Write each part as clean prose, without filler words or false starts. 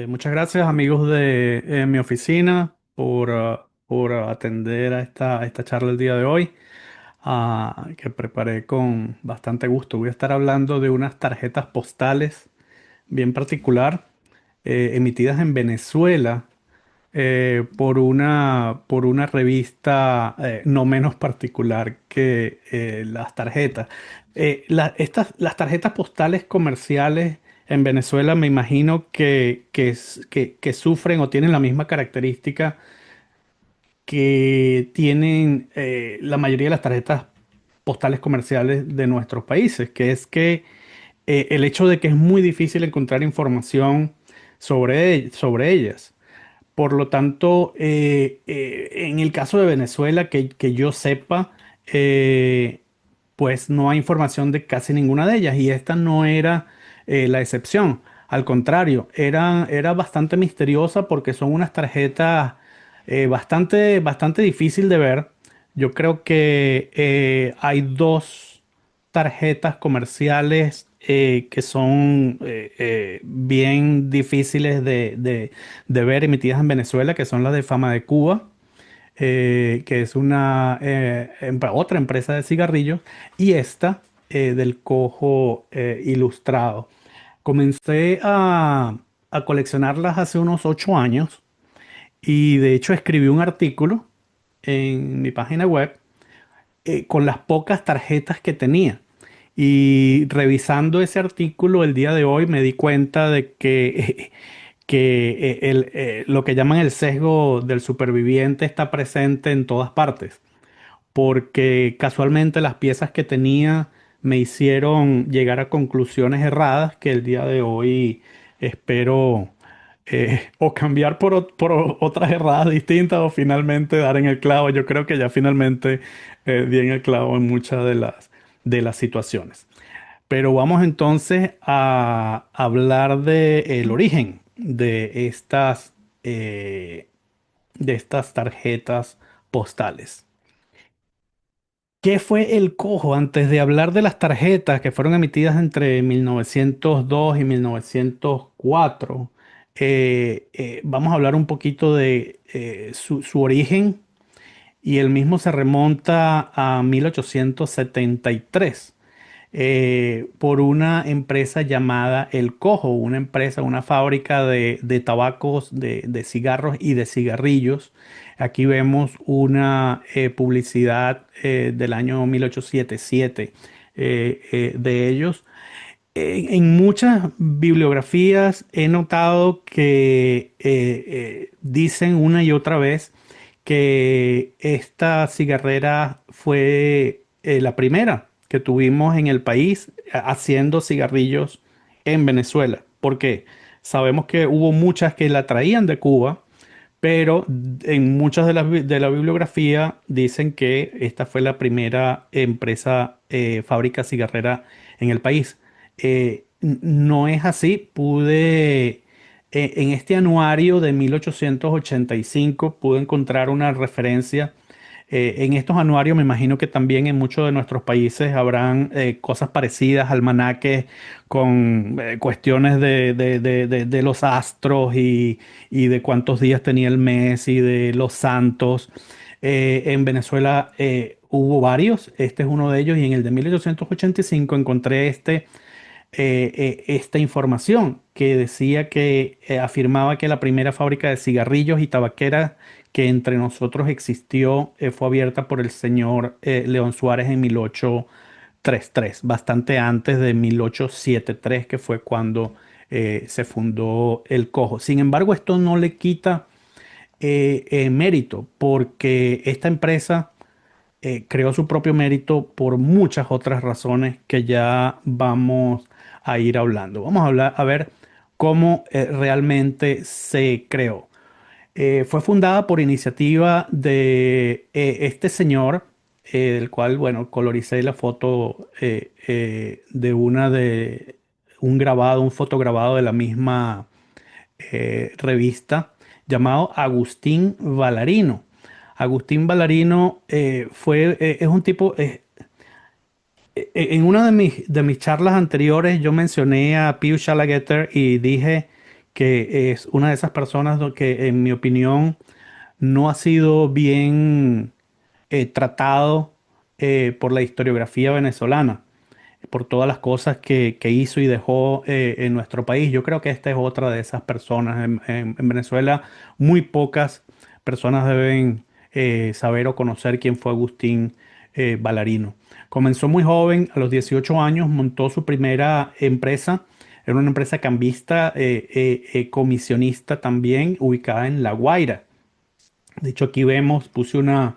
Muchas gracias amigos de mi oficina por atender a esta charla el día de hoy, que preparé con bastante gusto. Voy a estar hablando de unas tarjetas postales bien particular, emitidas en Venezuela por una revista no menos particular que las tarjetas. Las tarjetas postales comerciales en Venezuela me imagino que sufren o tienen la misma característica que tienen la mayoría de las tarjetas postales comerciales de nuestros países, que es que el hecho de que es muy difícil encontrar información sobre ellas. Por lo tanto, en el caso de Venezuela, que yo sepa, eh, pues no hay información de casi ninguna de ellas y esta no era la excepción. Al contrario, era bastante misteriosa porque son unas tarjetas bastante difícil de ver. Yo creo que hay dos tarjetas comerciales que son bien difíciles de ver emitidas en Venezuela, que son las de Fama de Cuba, que es otra empresa de cigarrillos, y esta del Cojo Ilustrado. Comencé a coleccionarlas hace unos 8 años y de hecho escribí un artículo en mi página web con las pocas tarjetas que tenía. Y revisando ese artículo el día de hoy me di cuenta de que, lo que llaman el sesgo del superviviente está presente en todas partes, porque casualmente las piezas que tenía me hicieron llegar a conclusiones erradas que el día de hoy espero o cambiar por otras erradas distintas o finalmente dar en el clavo. Yo creo que ya finalmente di en el clavo en muchas de las situaciones. Pero vamos entonces a hablar del origen eh, de estas tarjetas postales. ¿Qué fue el cojo? Antes de hablar de las tarjetas que fueron emitidas entre 1902 y 1904, vamos a hablar un poquito de su origen y el mismo se remonta a 1873 por una empresa llamada El Cojo, una empresa, una fábrica de tabacos, de cigarros y de cigarrillos. Aquí vemos una publicidad del año 1877 de ellos. En muchas bibliografías he notado que dicen una y otra vez que esta cigarrera fue la primera que tuvimos en el país haciendo cigarrillos en Venezuela. Porque sabemos que hubo muchas que la traían de Cuba, pero en muchas de la bibliografía dicen que esta fue la primera empresa, fábrica cigarrera en el país. No es así. En este anuario de 1885 pude encontrar una referencia. En estos anuarios me imagino que también en muchos de nuestros países habrán cosas parecidas, almanaques con cuestiones de los astros y de cuántos días tenía el mes y de los santos. En Venezuela hubo varios, este es uno de ellos y en el de 1885 encontré esta información que decía que afirmaba que la primera fábrica de cigarrillos y tabaquera que entre nosotros existió fue abierta por el señor León Suárez en 1833, bastante antes de 1873, que fue cuando se fundó el Cojo. Sin embargo, esto no le quita mérito, porque esta empresa creó su propio mérito por muchas otras razones que ya vamos a ir hablando. Vamos a hablar, a ver cómo realmente se creó. Fue fundada por iniciativa de este señor, del cual, bueno, coloricé la foto de un grabado, un fotograbado de la misma revista, llamado Agustín Valarino. Agustín Valarino es un tipo, en una de mis charlas anteriores yo mencioné a Pius Schlageter y dije que es una de esas personas que, en mi opinión, no ha sido bien tratado por la historiografía venezolana, por todas las cosas que hizo y dejó en nuestro país. Yo creo que esta es otra de esas personas. En Venezuela, muy pocas personas deben saber o conocer quién fue Agustín Balarino. Comenzó muy joven, a los 18 años, montó su primera empresa. Era una empresa cambista, comisionista también, ubicada en La Guaira. De hecho, aquí vemos, puse una,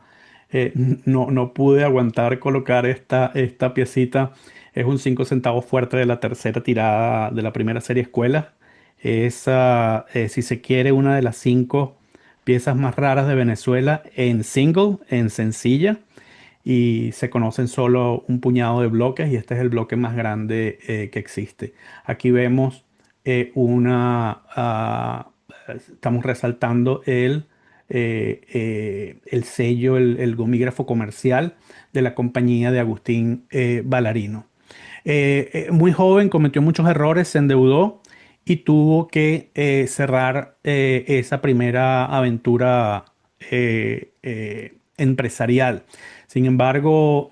no pude aguantar colocar esta piecita. Es un 5 centavos fuerte de la tercera tirada de la primera serie Escuela. Es, si se quiere, una de las 5 piezas más raras de Venezuela en single, en sencilla. Y se conocen solo un puñado de bloques y este es el bloque más grande que existe. Aquí vemos estamos resaltando el sello, el gomígrafo comercial de la compañía de Agustín Balarino. Muy joven, cometió muchos errores, se endeudó y tuvo que cerrar esa primera aventura empresarial. Sin embargo,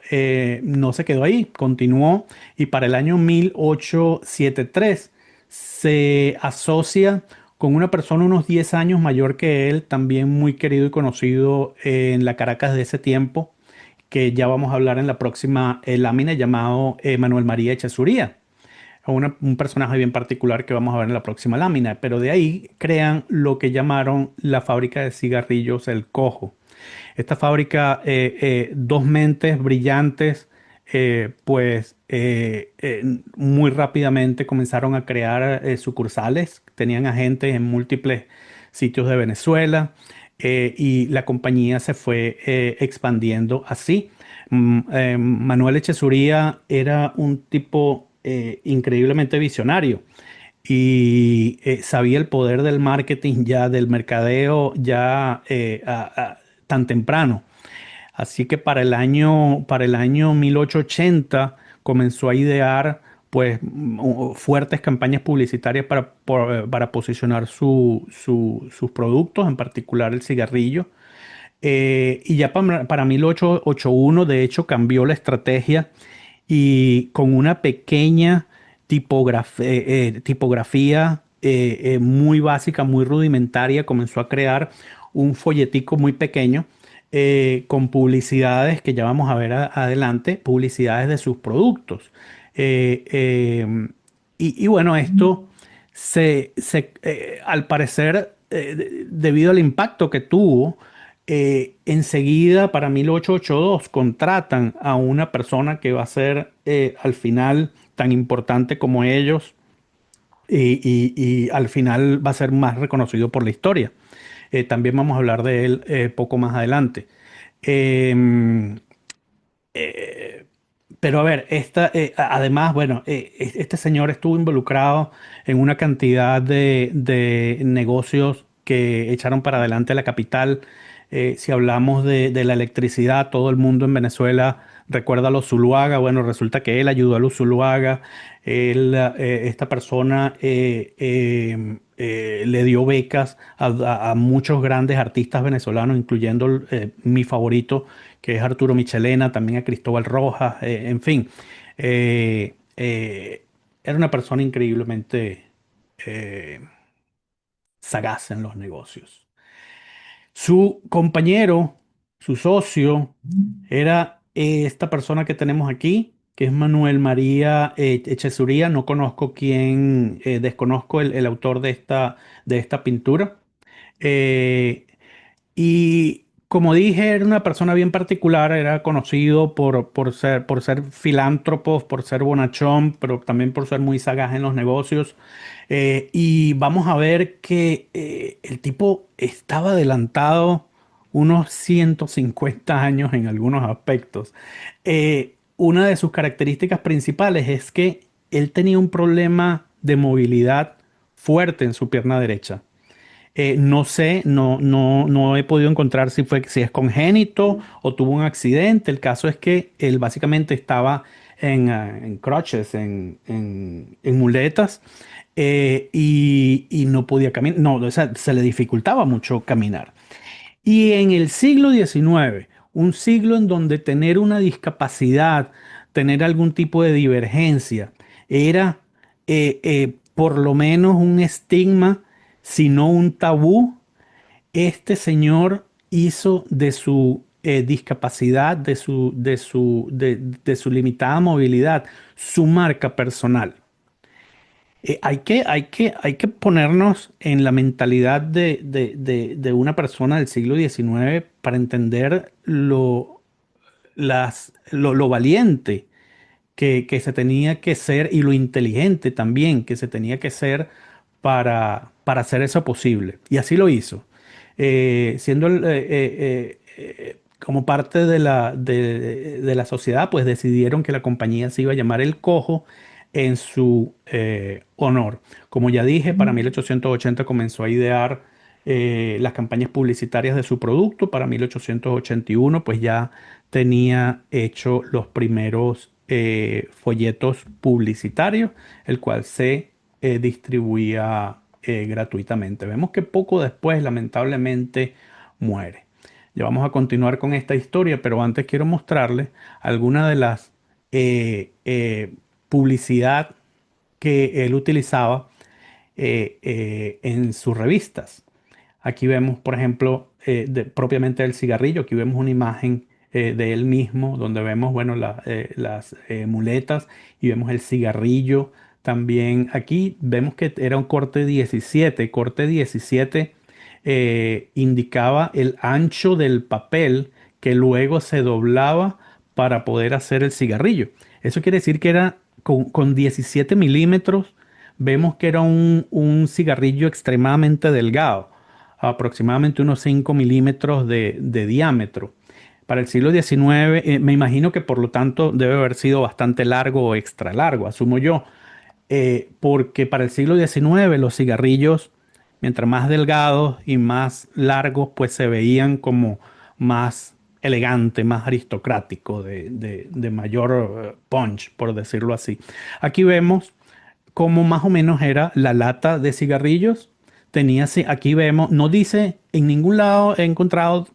no se quedó ahí, continuó y para el año 1873 se asocia con una persona unos 10 años mayor que él, también muy querido y conocido en la Caracas de ese tiempo, que ya vamos a hablar en la próxima lámina, llamado Manuel María Echezuría, un personaje bien particular que vamos a ver en la próxima lámina, pero de ahí crean lo que llamaron la fábrica de cigarrillos El Cojo. Esta fábrica, dos mentes brillantes, muy rápidamente comenzaron a crear sucursales, tenían agentes en múltiples sitios de Venezuela y la compañía se fue expandiendo así. Manuel Echezuría era un tipo increíblemente visionario y sabía el poder del marketing ya, del mercadeo ya tan temprano. Así que para el año 1880 comenzó a idear pues fuertes campañas publicitarias para posicionar sus productos, en particular el cigarrillo. Y ya para 1881, de hecho, cambió la estrategia y con una pequeña tipografía muy básica, muy rudimentaria, comenzó a crear un folletico muy pequeño con publicidades que ya vamos a ver adelante, publicidades de sus productos. Eh, eh, y bueno, esto al parecer, debido al impacto que tuvo, enseguida, para 1882, contratan a una persona que va a ser al final tan importante como ellos y al final va a ser más reconocido por la historia. También vamos a hablar de él poco más adelante. Em, eh, pero a ver, además, bueno, este señor estuvo involucrado en una cantidad de negocios que echaron para adelante la capital. Si hablamos de la electricidad, todo el mundo en Venezuela recuerda a los Zuluaga. Bueno, resulta que él ayudó a los Zuluaga. Esta persona le dio becas a muchos grandes artistas venezolanos, incluyendo mi favorito, que es Arturo Michelena, también a Cristóbal Rojas, en fin. Era una persona increíblemente eh, sagaz en los negocios. Su compañero, su socio, era esta persona que tenemos aquí, que es Manuel María Echezuría. No conozco quién, desconozco el autor de esta pintura. Eh, y como dije, era una persona bien particular, era conocido por ser filántropo, por ser bonachón, pero también por ser muy sagaz en los negocios. Y vamos a ver que el tipo estaba adelantado unos 150 años en algunos aspectos. Una de sus características principales es que él tenía un problema de movilidad fuerte en su pierna derecha. No sé, no he podido encontrar si es congénito o tuvo un accidente. El caso es que él básicamente estaba en crutches, en muletas, y no podía caminar, no, o sea, se le dificultaba mucho caminar. Y en el siglo XIX, un siglo en donde tener una discapacidad, tener algún tipo de divergencia, era por lo menos un estigma, si no un tabú. Este señor hizo de su discapacidad, de su limitada movilidad, su marca personal. Hay que ponernos en la mentalidad de una persona del siglo XIX para entender lo valiente que se tenía que ser y lo inteligente también que se tenía que ser para hacer eso posible. Y así lo hizo. Siendo como parte de la sociedad, pues decidieron que la compañía se iba a llamar El Cojo en su honor. Como ya dije, para 1880 comenzó a idear las campañas publicitarias de su producto. Para 1881, pues ya tenía hecho los primeros folletos publicitarios, el cual se distribuía gratuitamente. Vemos que poco después, lamentablemente, muere. Ya vamos a continuar con esta historia, pero antes quiero mostrarles algunas de las publicidad que él utilizaba en sus revistas. Aquí vemos, por ejemplo, propiamente el cigarrillo. Aquí vemos una imagen de él mismo, donde vemos, bueno, las muletas y vemos el cigarrillo. También aquí vemos que era un corte 17. Corte 17 indicaba el ancho del papel que luego se doblaba para poder hacer el cigarrillo. Eso quiere decir que era con 17 milímetros. Vemos que era un cigarrillo extremadamente delgado, aproximadamente unos 5 milímetros de diámetro. Para el siglo XIX, me imagino que por lo tanto debe haber sido bastante largo o extra largo, asumo yo, porque para el siglo XIX los cigarrillos, mientras más delgados y más largos, pues se veían como más elegante, más aristocrático, de mayor punch, por decirlo así. Aquí vemos cómo más o menos era la lata de cigarrillos. Tenía, aquí vemos, no dice, en ningún lado he encontrado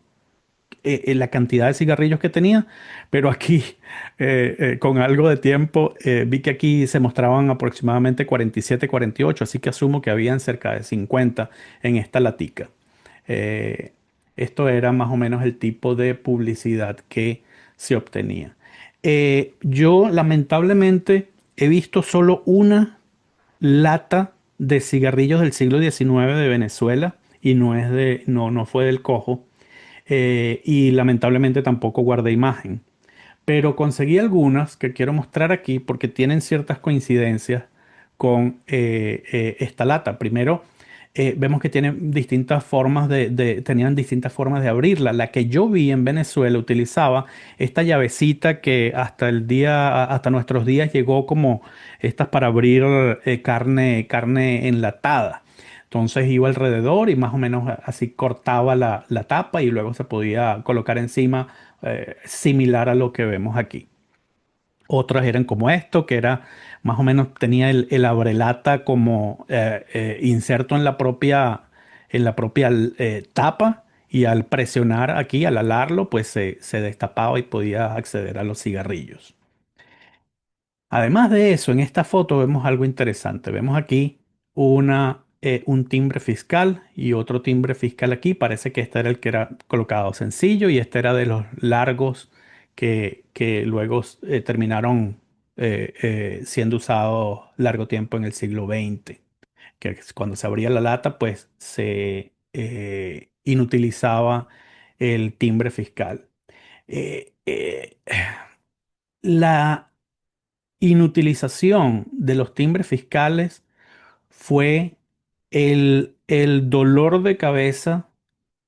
la cantidad de cigarrillos que tenía, pero aquí, con algo de tiempo, vi que aquí se mostraban aproximadamente 47, 48, así que asumo que habían cerca de 50 en esta latica. Eh, Esto era más o menos el tipo de publicidad que se obtenía. Yo lamentablemente he visto solo una lata de cigarrillos del siglo XIX de Venezuela y no fue del Cojo, y lamentablemente tampoco guardé imagen. Pero conseguí algunas que quiero mostrar aquí porque tienen ciertas coincidencias con esta lata. Primero, vemos que tienen distintas formas tenían distintas formas de abrirla. La que yo vi en Venezuela utilizaba esta llavecita que hasta nuestros días llegó como estas para abrir carne enlatada. Entonces iba alrededor y más o menos así cortaba la tapa y luego se podía colocar encima, similar a lo que vemos aquí. Otras eran como esto, que era más o menos tenía el abrelata como inserto en la propia tapa, y al presionar aquí, al alarlo, pues se destapaba y podía acceder a los cigarrillos. Además de eso, en esta foto vemos algo interesante. Vemos aquí un timbre fiscal y otro timbre fiscal aquí. Parece que este era el que era colocado sencillo y este era de los largos que luego terminaron siendo usados largo tiempo en el siglo XX. Que es cuando se abría la lata, pues se inutilizaba el timbre fiscal. Eh, eh, la inutilización de los timbres fiscales fue el dolor de cabeza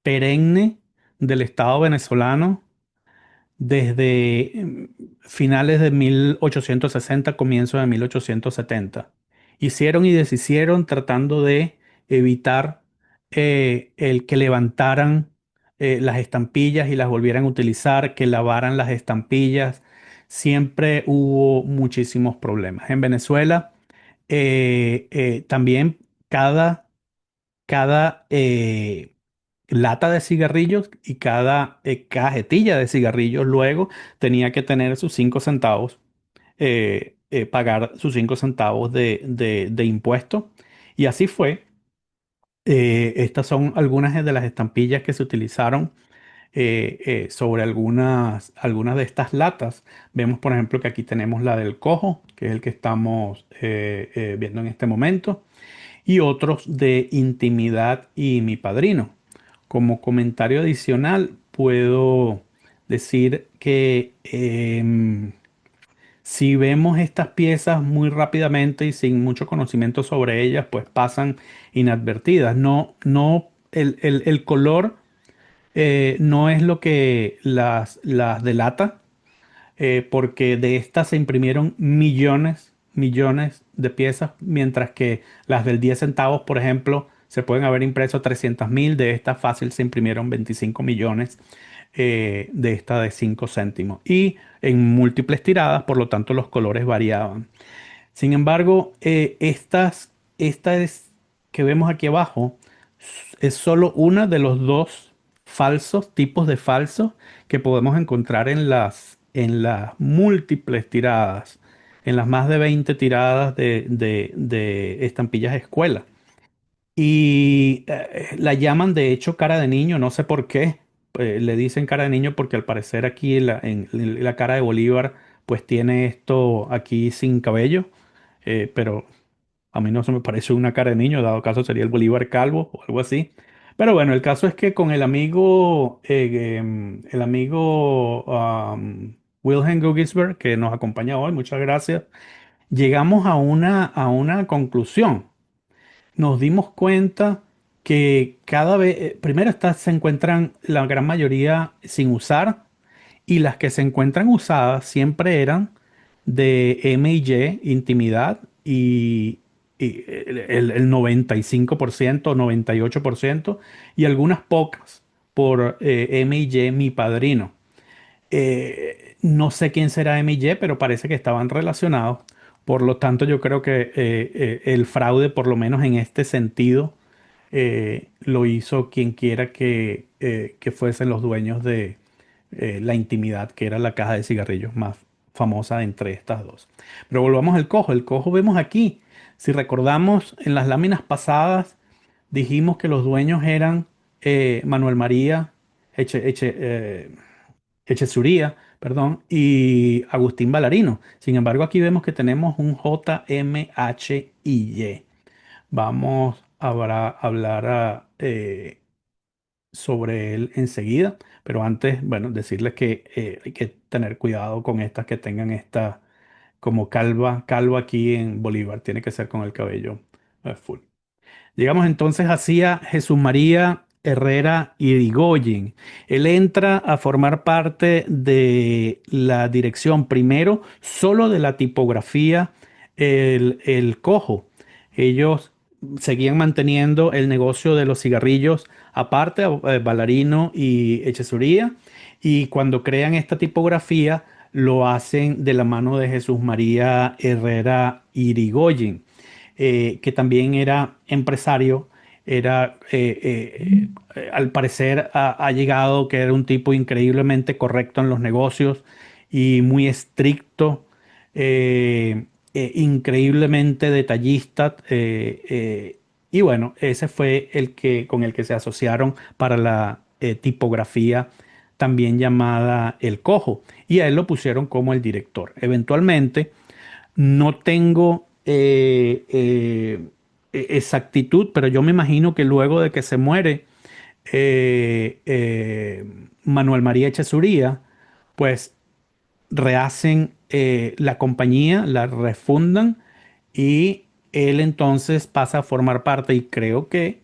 perenne del Estado venezolano desde finales de 1860, comienzo de 1870. Hicieron y deshicieron tratando de evitar el que levantaran las estampillas y las volvieran a utilizar, que lavaran las estampillas. siempre hubo muchísimos problemas. En Venezuela también cada, cada lata de cigarrillos y cada cajetilla de cigarrillos luego tenía que tener sus 5 centavos, pagar sus 5 centavos de impuesto. Y así fue. Estas son algunas de las estampillas que se utilizaron sobre algunas de estas latas. Vemos, por ejemplo, que aquí tenemos la del cojo, que es el que estamos viendo en este momento, y otros de intimidad y mi padrino. Como comentario adicional, puedo decir que si vemos estas piezas muy rápidamente y sin mucho conocimiento sobre ellas, pues pasan inadvertidas. No, no, el color no es lo que las delata, porque de estas se imprimieron millones, millones de piezas, mientras que las del 10 centavos, por ejemplo, se pueden haber impreso 300.000, de estas fácil se imprimieron 25 millones, de esta de 5 céntimos. Y en múltiples tiradas, por lo tanto, los colores variaban. Sin embargo, esta es que vemos aquí abajo es solo una de los dos falsos tipos de falsos que podemos encontrar en las múltiples tiradas, en las más de 20 tiradas de estampillas escuela. Y la llaman de hecho cara de niño, no sé por qué. Le dicen cara de niño porque al parecer aquí en la cara de Bolívar pues tiene esto aquí sin cabello, pero a mí no se me parece una cara de niño, dado caso sería el Bolívar calvo o algo así. Pero bueno, el caso es que con el amigo Wilhelm Guggisberg, que nos acompaña hoy, muchas gracias, llegamos a una conclusión. Nos dimos cuenta que cada vez, primero estas se encuentran la gran mayoría sin usar, y las que se encuentran usadas siempre eran de M y Y, intimidad, y el 95%, 98%, y algunas pocas por M y Y, mi padrino. No sé quién será M y Y, pero parece que estaban relacionados. Por lo tanto, yo creo que el fraude, por lo menos en este sentido, lo hizo quien quiera que fuesen los dueños de la intimidad, que era la caja de cigarrillos más famosa entre estas dos. Pero volvamos al cojo. El cojo vemos aquí. Si recordamos, en las láminas pasadas dijimos que los dueños eran Manuel María Echezuría, perdón, y Agustín Balarino. Sin embargo, aquí vemos que tenemos un JMHIY. Vamos a hablar sobre él enseguida, pero antes, bueno, decirles que hay que tener cuidado con estas que tengan esta como calva aquí en Bolívar. Tiene que ser con el cabello full. Llegamos entonces hacia Jesús María Herrera Irigoyen. Él entra a formar parte de la dirección, primero solo de la tipografía el Cojo. Ellos seguían manteniendo el negocio de los cigarrillos aparte, Ballarino y Echezuría, y cuando crean esta tipografía lo hacen de la mano de Jesús María Herrera Irigoyen, que también era empresario. Era, al parecer, ha llegado que era un tipo increíblemente correcto en los negocios y muy estricto, increíblemente detallista. Y bueno, ese fue con el que se asociaron para la tipografía también llamada El Cojo. Y a él lo pusieron como el director. Eventualmente, no tengo exactitud, pero yo me imagino que luego de que se muere Manuel María Echezuría, pues rehacen la compañía, la refundan, y él entonces pasa a formar parte, y creo que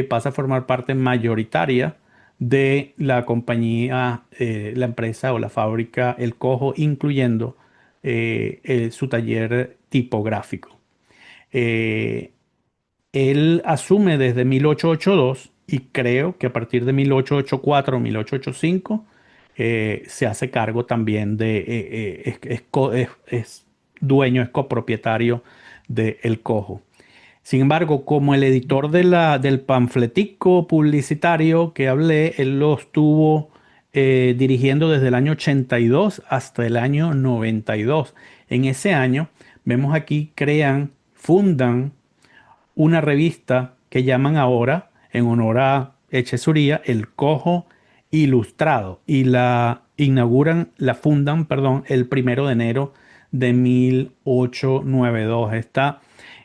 pasa a formar parte mayoritaria de la compañía, la empresa o la fábrica El Cojo, incluyendo su taller tipográfico. Eh, Él asume desde 1882, y creo que a partir de 1884 o 1885 se hace cargo también es dueño, es copropietario de El Cojo. Sin embargo, como el editor del panfletico publicitario que hablé, él lo estuvo dirigiendo desde el año 82 hasta el año 92. En ese año, vemos aquí, fundan una revista que llaman ahora, en honor a Echeverría, El Cojo Ilustrado, y la fundan, perdón, el 1 de enero de 1892. Esta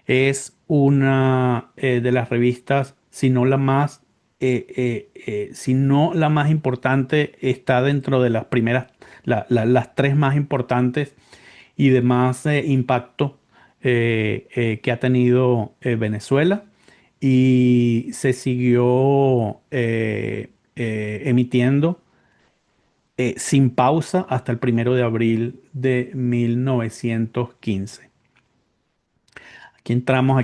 es una de las revistas, si no la más, si no la más importante, está dentro de las primeras, las tres más importantes y de más impacto que ha tenido Venezuela, y se siguió emitiendo sin pausa hasta el 1 de abril de 1915. Aquí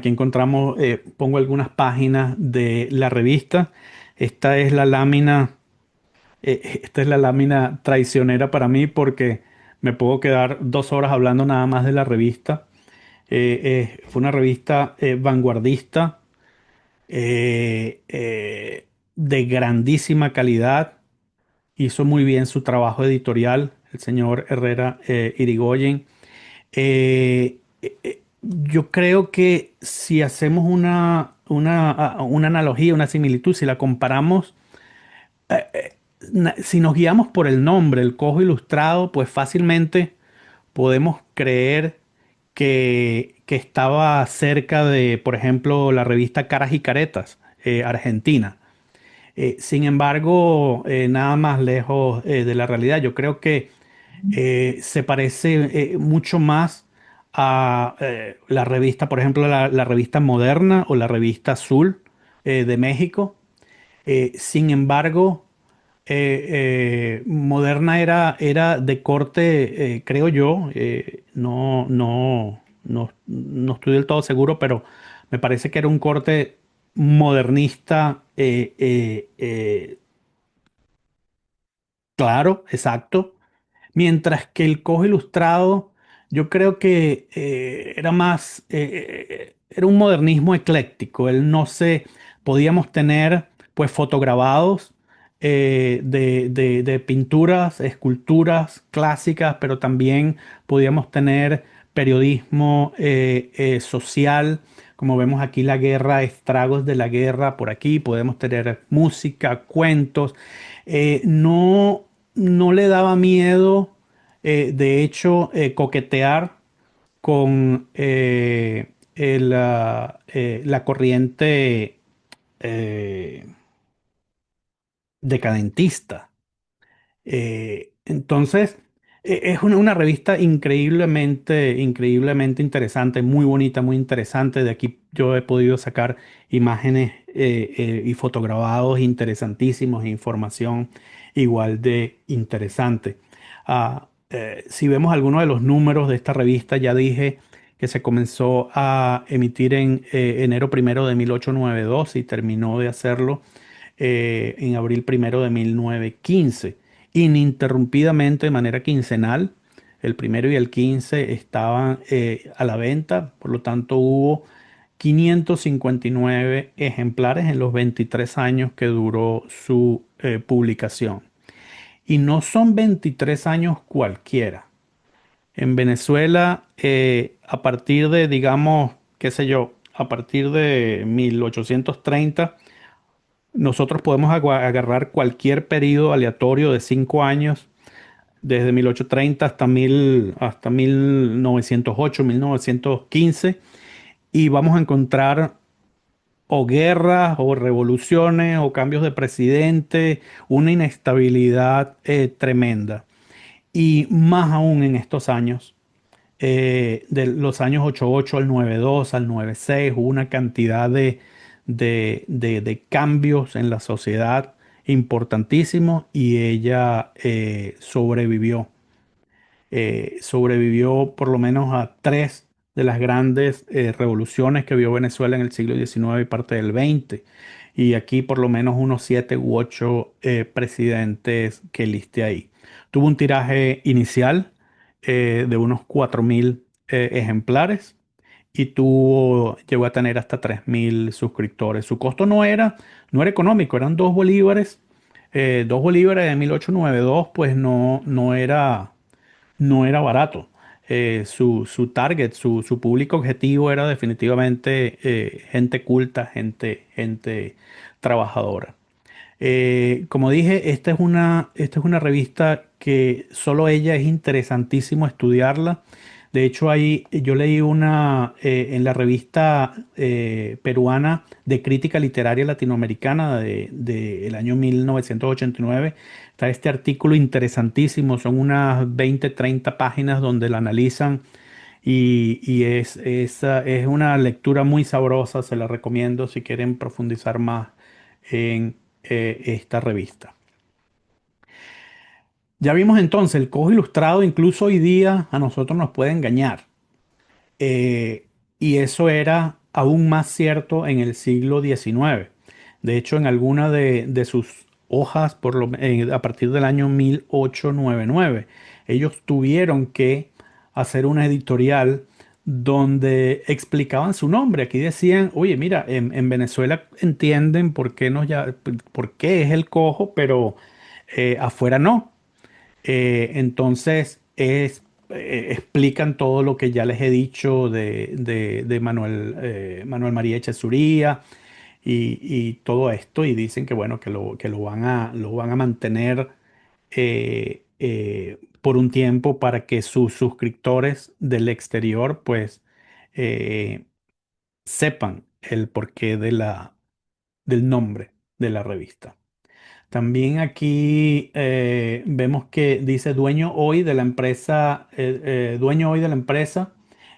encontramos, pongo algunas páginas de la revista. Esta es la lámina, esta es la lámina traicionera para mí porque me puedo quedar 2 horas hablando nada más de la revista. Fue una revista vanguardista, de grandísima calidad. Hizo muy bien su trabajo editorial, el señor Herrera Irigoyen. Yo creo que si hacemos una analogía, una similitud, si la comparamos, si nos guiamos por el nombre, el Cojo Ilustrado, pues fácilmente podemos creer que estaba cerca de, por ejemplo, la revista Caras y Caretas, argentina. Sin embargo, nada más lejos de la realidad. Yo creo que se parece mucho más a la revista, por ejemplo, la revista Moderna o la revista Azul de México. Sin embargo, Moderna era de corte, creo yo, no estoy del todo seguro, pero me parece que era un corte modernista, claro, exacto. Mientras que el Cojo Ilustrado, yo creo que era un modernismo ecléctico. Él no se, podíamos tener pues fotograbados de pinturas, esculturas clásicas, pero también podíamos tener periodismo social, como vemos aquí la guerra, estragos de la guerra por aquí, podemos tener música, cuentos. No le daba miedo, de hecho, coquetear con la corriente eh, decadentista. Entonces, es una revista increíblemente interesante, muy bonita, muy interesante. De aquí yo he podido sacar imágenes y fotograbados interesantísimos e información igual de interesante. Si vemos algunos de los números de esta revista, ya dije que se comenzó a emitir en enero 1 de 1892 y terminó de hacerlo en abril 1 de 1915, ininterrumpidamente de manera quincenal. El primero y el 15 estaban a la venta, por lo tanto hubo 559 ejemplares en los 23 años que duró su publicación. Y no son 23 años cualquiera. En Venezuela, a partir de, digamos, qué sé yo, a partir de 1830, nosotros podemos agarrar cualquier periodo aleatorio de 5 años, desde 1830 hasta 1908, 1915, y vamos a encontrar o guerras, o revoluciones, o cambios de presidente, una inestabilidad tremenda. Y más aún en estos años, de los años 88 al 92, al 96, hubo una cantidad de cambios en la sociedad importantísimos, y ella sobrevivió. Sobrevivió por lo menos a tres de las grandes revoluciones que vio Venezuela en el siglo XIX y parte del XX. Y aquí por lo menos unos 7 u 8 presidentes que listé ahí. Tuvo un tiraje inicial de unos 4.000 ejemplares y llegó a tener hasta 3.000 suscriptores. Su costo no era económico, eran 2 bolívares. 2 bolívares de 1892, pues no era barato. Su target, su público objetivo era definitivamente gente culta, gente trabajadora. Como dije, esta es una revista que solo ella es interesantísimo estudiarla. De hecho, yo leí en la revista peruana de crítica literaria latinoamericana del año 1989. Está este artículo interesantísimo, son unas 20 30 páginas donde la analizan y es una lectura muy sabrosa, se la recomiendo si quieren profundizar más en esta revista. Ya vimos entonces, el cojo ilustrado incluso hoy día a nosotros nos puede engañar. Eh, y eso era aún más cierto en el siglo XIX. De hecho, en alguna de sus hojas, a partir del año 1899, ellos tuvieron que hacer una editorial donde explicaban su nombre. Aquí decían, oye, mira, en Venezuela entienden por qué es el cojo, pero afuera no. Entonces, explican todo lo que ya les he dicho de Manuel María Echezuría y todo esto, y dicen que bueno, que lo van a mantener por un tiempo para que sus suscriptores del exterior pues eh, sepan el porqué del nombre de la revista. También aquí vemos que dice dueño hoy de la empresa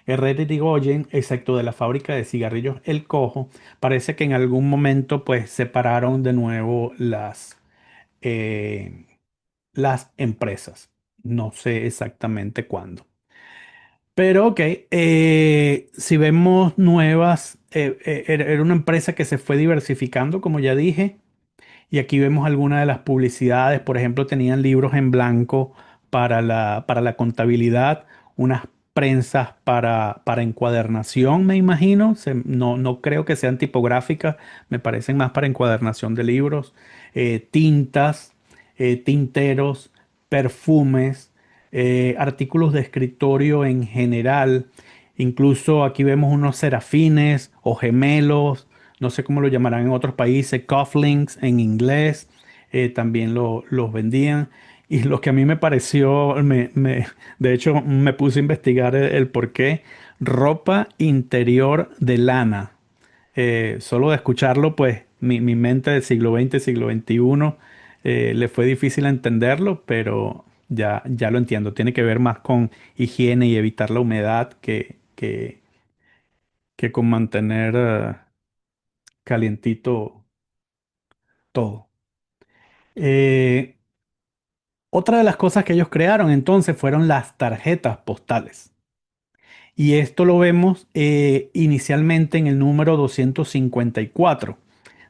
Herrera Irigoyen, excepto de la fábrica de cigarrillos El Cojo. Parece que en algún momento pues separaron de nuevo eh, las empresas. No sé exactamente cuándo. Pero ok, si vemos nuevas, era una empresa que se fue diversificando, como ya dije. Y aquí vemos algunas de las publicidades. Por ejemplo, tenían libros en blanco para la contabilidad, unas prensas para encuadernación, me imagino. No creo que sean tipográficas, me parecen más para encuadernación de libros. Tintas, tinteros, perfumes, artículos de escritorio en general. Incluso aquí vemos unos serafines o gemelos, no sé cómo lo llamarán en otros países, cufflinks en inglés, también los vendían. Y lo que a mí me pareció, de hecho me puse a investigar el por qué, ropa interior de lana. Solo de escucharlo, pues mi mente del siglo XX, siglo XXI, le fue difícil entenderlo, pero ya lo entiendo. Tiene que ver más con higiene y evitar la humedad que con mantener calientito todo. Eh, Otra de las cosas que ellos crearon entonces fueron las tarjetas postales. Y esto lo vemos inicialmente en el número 254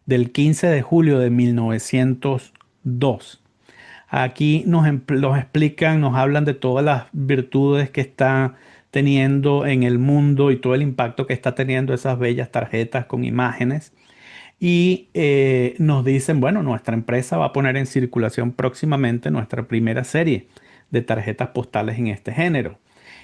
del 15 de julio de 1902. Aquí los explican, nos hablan de todas las virtudes que está teniendo en el mundo y todo el impacto que está teniendo esas bellas tarjetas con imágenes. Y nos dicen, bueno, nuestra empresa va a poner en circulación próximamente nuestra primera serie de tarjetas postales en este género.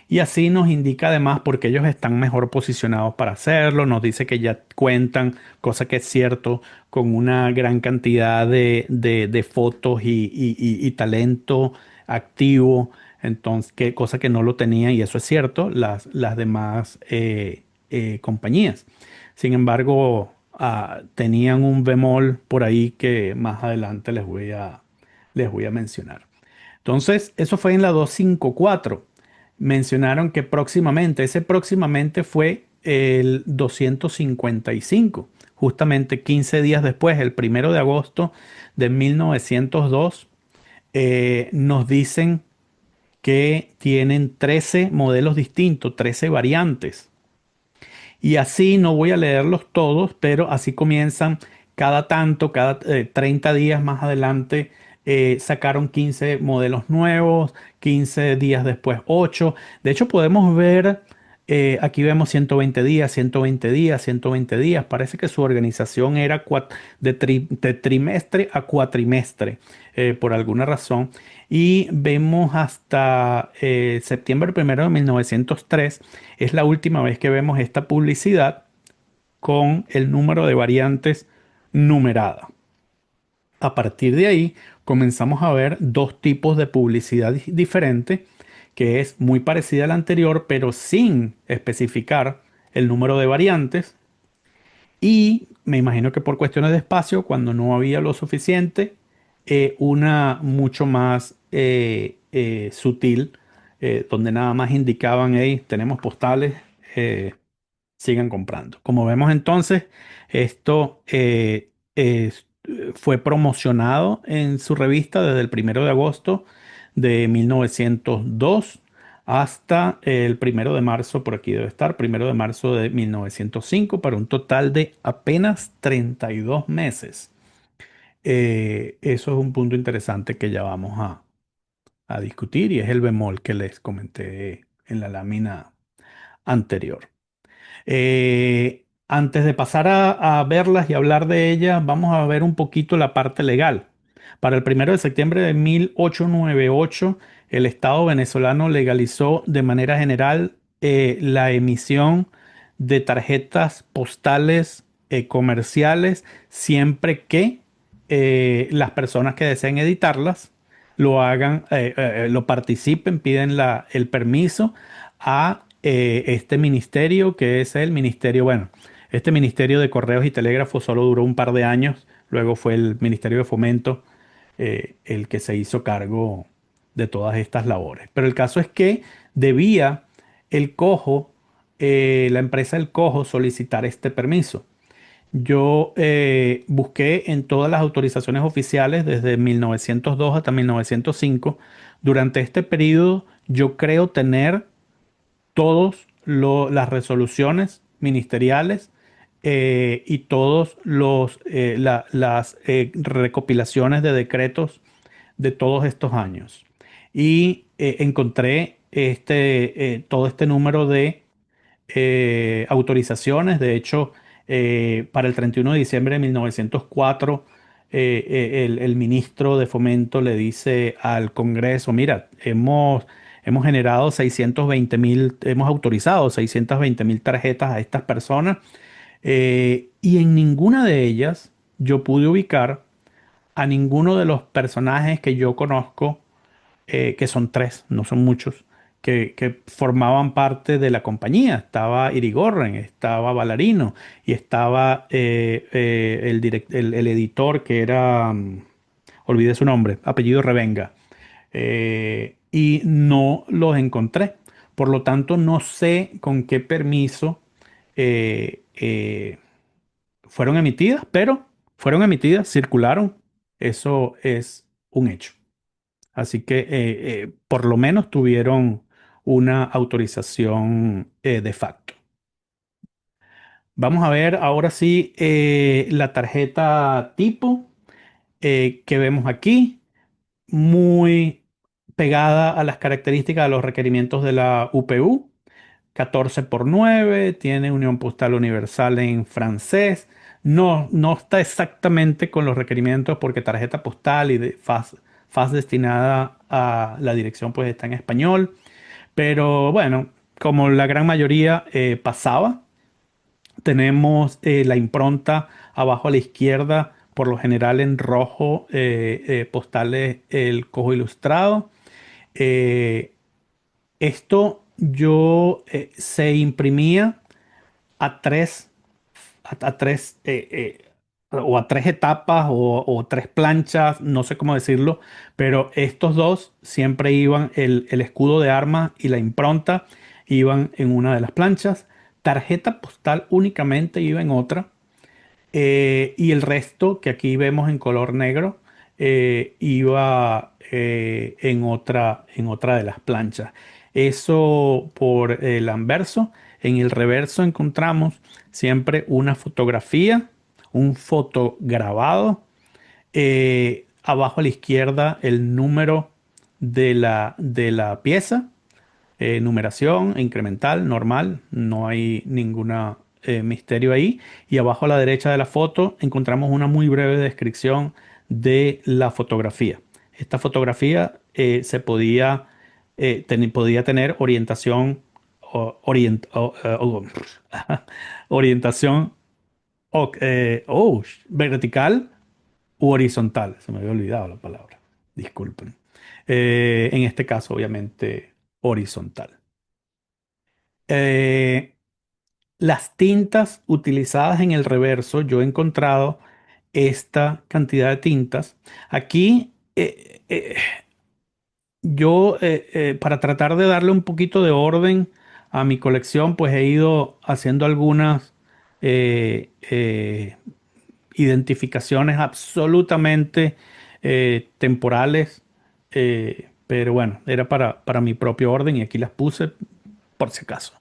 Y así nos indica además porque ellos están mejor posicionados para hacerlo. Nos dice que ya cuentan, cosa que es cierto, con una gran cantidad de fotos y talento activo. Entonces, cosa que no lo tenían, y eso es cierto, las demás compañías. Sin embargo, tenían un bemol por ahí que más adelante les voy a mencionar. Entonces, eso fue en la 254. Mencionaron que ese próximamente fue el 255, justamente 15 días después, el 1 de agosto de 1902, nos dicen que tienen 13 modelos distintos, 13 variantes. Y así no voy a leerlos todos, pero así comienzan cada tanto, cada 30 días más adelante, sacaron 15 modelos nuevos, 15 días después 8. De hecho, podemos ver, aquí vemos 120 días, 120 días, 120 días. Parece que su organización era de trimestre a cuatrimestre, por alguna razón. Y vemos hasta septiembre 1 de 1903, es la última vez que vemos esta publicidad con el número de variantes numerada. A partir de ahí comenzamos a ver dos tipos de publicidad diferente, que es muy parecida a la anterior, pero sin especificar el número de variantes. Y me imagino que por cuestiones de espacio, cuando no había lo suficiente, una mucho más sutil, donde nada más indicaban, hey, tenemos postales, eh, sigan comprando. Como vemos entonces, esto fue promocionado en su revista desde el 1 de agosto de 1902 hasta el 1 de marzo, por aquí debe estar, 1 de marzo de 1905, para un total de apenas 32 meses. Eso es un punto interesante que ya vamos a discutir y es el bemol que les comenté en la lámina anterior. Antes de pasar a verlas y hablar de ellas, vamos a ver un poquito la parte legal. Para el 1 de septiembre de 1898, el Estado venezolano legalizó de manera general la emisión de tarjetas postales comerciales siempre que las personas que deseen editarlas lo hagan, lo participen, piden el permiso a este ministerio, que es el ministerio, bueno, este ministerio de Correos y Telégrafos solo duró un par de años, luego fue el Ministerio de Fomento el que se hizo cargo de todas estas labores. Pero el caso es que debía el Cojo, la empresa El Cojo, solicitar este permiso. Yo busqué en todas las autorizaciones oficiales desde 1902 hasta 1905. Durante este periodo yo creo tener todas las resoluciones ministeriales y todas las recopilaciones de decretos de todos estos años. Y encontré todo este número de autorizaciones. De hecho, para el 31 de diciembre de 1904, el ministro de Fomento le dice al Congreso, mira, hemos generado 620.000, hemos autorizado 620.000 tarjetas a estas personas, y en ninguna de ellas yo pude ubicar a ninguno de los personajes que yo conozco, que son tres, no son muchos, que formaban parte de la compañía. Estaba Irigorren, estaba Ballarino y estaba el editor que era, olvidé su nombre, apellido Revenga. Y no los encontré. Por lo tanto, no sé con qué permiso eh, fueron emitidas, pero fueron emitidas, circularon. Eso es un hecho. Así que por lo menos tuvieron una autorización de facto. Vamos a ver ahora sí la tarjeta tipo que vemos aquí, muy pegada a las características de los requerimientos de la UPU. 14 por 9, tiene Unión Postal Universal en francés. No, no está exactamente con los requerimientos porque tarjeta postal y faz destinada a la dirección pues está en español. Pero bueno, como la gran mayoría pasaba, tenemos la impronta abajo a la izquierda, por lo general en rojo, postales El Cojo Ilustrado. Eh, Esto yo se imprimía a tres, a tres o a tres etapas o tres planchas, no sé cómo decirlo, pero estos dos siempre iban, el escudo de armas y la impronta iban en una de las planchas, tarjeta postal únicamente iba en otra, y el resto, que aquí vemos en color negro, iba en otra de las planchas. Eso por el anverso. En el reverso encontramos siempre una fotografía, un fotograbado abajo a la izquierda el número de la pieza, numeración incremental, normal, no hay ningún misterio ahí. Y abajo a la derecha de la foto encontramos una muy breve descripción de la fotografía. Esta fotografía podía tener orientación, orientación vertical u horizontal. Se me había olvidado la palabra. Disculpen. En este caso, obviamente, horizontal. Eh, las tintas utilizadas en el reverso, yo he encontrado esta cantidad de tintas. Aquí, para tratar de darle un poquito de orden a mi colección, pues he ido haciendo algunas eh, identificaciones absolutamente temporales, pero bueno, era para mi propio orden y aquí las puse por si acaso.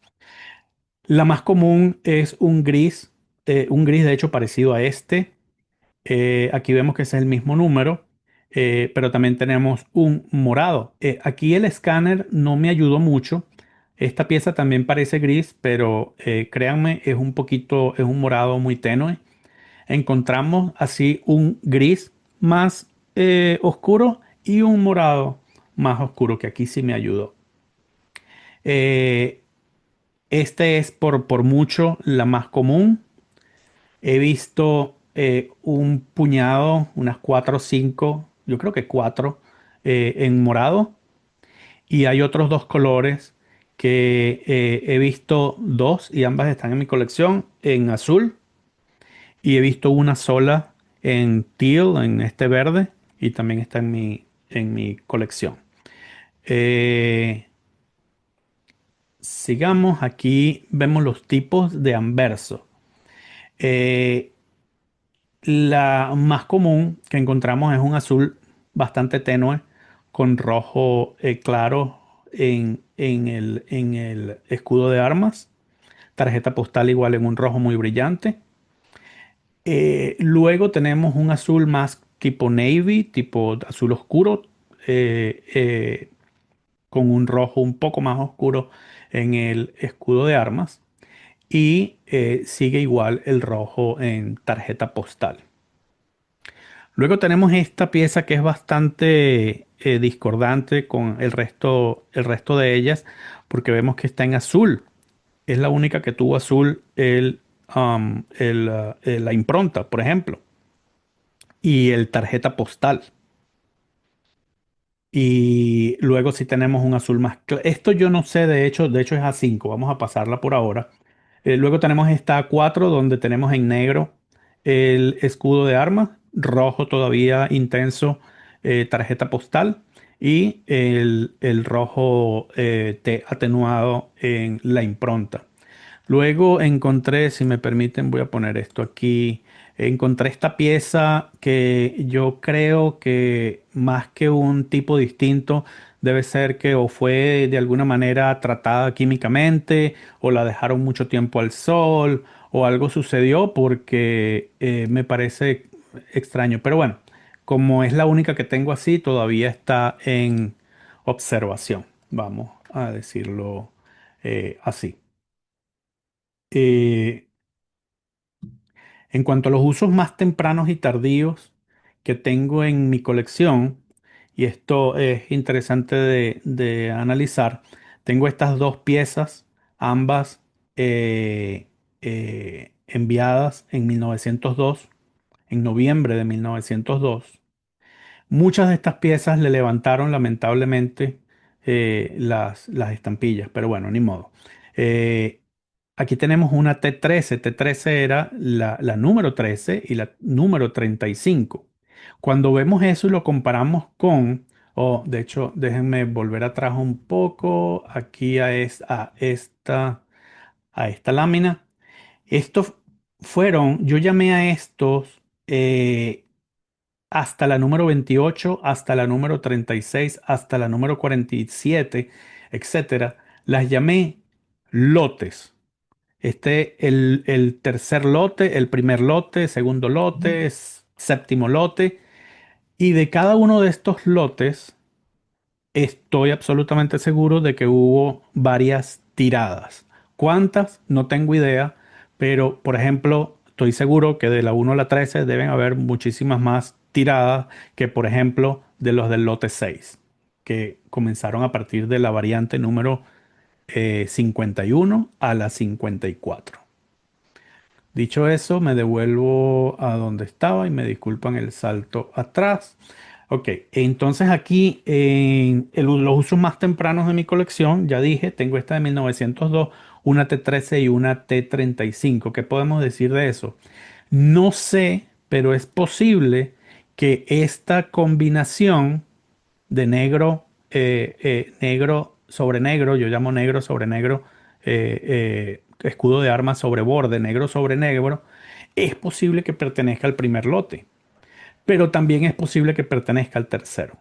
La más común es un gris de hecho parecido a este. Aquí vemos que ese es el mismo número, pero también tenemos un morado. Aquí el escáner no me ayudó mucho. Esta pieza también parece gris, pero créanme, es un morado muy tenue. Encontramos así un gris más oscuro y un morado más oscuro, que aquí sí me ayudó. Eh, este es por mucho la más común. He visto un puñado, unas cuatro o cinco, yo creo que cuatro, en morado. Y hay otros dos colores que he visto dos y ambas están en mi colección, en azul. Y he visto una sola en teal, en este verde, y también está en mi colección. Eh, sigamos, aquí vemos los tipos de anverso. Eh, la más común que encontramos es un azul bastante tenue con rojo claro en el escudo de armas. Tarjeta postal igual en un rojo muy brillante. Luego tenemos un azul más tipo navy, tipo azul oscuro, eh, eh, con un rojo un poco más oscuro en el escudo de armas. Y sigue igual el rojo en tarjeta postal. Luego tenemos esta pieza que es bastante discordante con el resto de ellas, porque vemos que está en azul. Es la única que tuvo azul la impronta, por ejemplo, y el tarjeta postal. Y luego si tenemos un azul más claro. Esto yo no sé, de hecho es A5. Vamos a pasarla por ahora. Luego tenemos esta A4 donde tenemos en negro el escudo de armas, rojo todavía intenso, tarjeta postal y el rojo atenuado en la impronta. Luego encontré, si me permiten, voy a poner esto aquí. Encontré esta pieza que yo creo que más que un tipo distinto, debe ser que o fue de alguna manera tratada químicamente o la dejaron mucho tiempo al sol o algo sucedió porque me parece extraño. Pero bueno, como es la única que tengo así, todavía está en observación. Vamos a decirlo así. Eh, en cuanto a los usos más tempranos y tardíos que tengo en mi colección, y esto es interesante de analizar, tengo estas dos piezas, ambas enviadas en 1902, en noviembre de 1902. Muchas de estas piezas le levantaron lamentablemente las estampillas, pero bueno, ni modo. Eh, Aquí tenemos una T13. T13 era la número 13 y la número 35. Cuando vemos eso y lo comparamos de hecho, déjenme volver atrás un poco, aquí a esta lámina. Estos yo llamé a estos hasta la número 28, hasta la número 36, hasta la número 47, etcétera. Las llamé lotes. El tercer lote, el primer lote, segundo lote, séptimo lote. Y de cada uno de estos lotes, estoy absolutamente seguro de que hubo varias tiradas. ¿Cuántas? No tengo idea, pero por ejemplo, estoy seguro que de la 1 a la 13 deben haber muchísimas más tiradas que por ejemplo de los del lote 6, que comenzaron a partir de la variante número 51 a la 54. Dicho eso, me devuelvo a donde estaba y me disculpan el salto atrás. Ok, entonces aquí en los usos más tempranos de mi colección, ya dije, tengo esta de 1902, una T13 y una T35. ¿Qué podemos decir de eso? No sé, pero es posible que esta combinación de negro sobre negro, yo llamo negro sobre negro, escudo de armas sobre borde, negro sobre negro, es posible que pertenezca al primer lote, pero también es posible que pertenezca al tercero.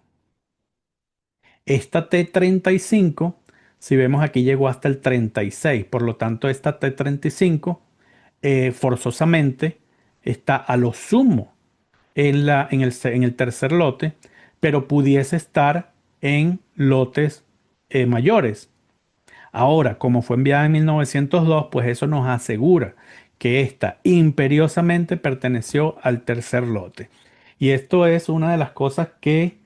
Esta T35, si vemos aquí, llegó hasta el 36, por lo tanto esta T35 forzosamente está a lo sumo en el tercer lote, pero pudiese estar en lotes mayores. Ahora, como fue enviada en 1902, pues eso nos asegura que ésta imperiosamente perteneció al tercer lote. Y esto es una de las cosas que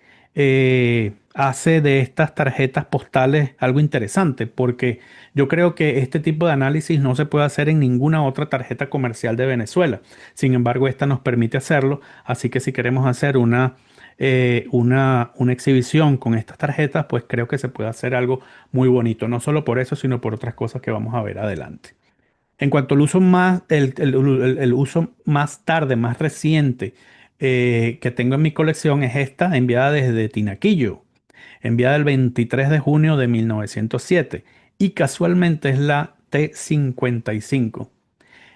hace de estas tarjetas postales algo interesante, porque yo creo que este tipo de análisis no se puede hacer en ninguna otra tarjeta comercial de Venezuela. Sin embargo, esta nos permite hacerlo, así que si queremos hacer una exhibición con estas tarjetas, pues creo que se puede hacer algo muy bonito, no solo por eso, sino por otras cosas que vamos a ver adelante. En cuanto al uso más, el uso más tarde, más reciente que tengo en mi colección es esta, enviada desde Tinaquillo, enviada el 23 de junio de 1907 y casualmente es la T55.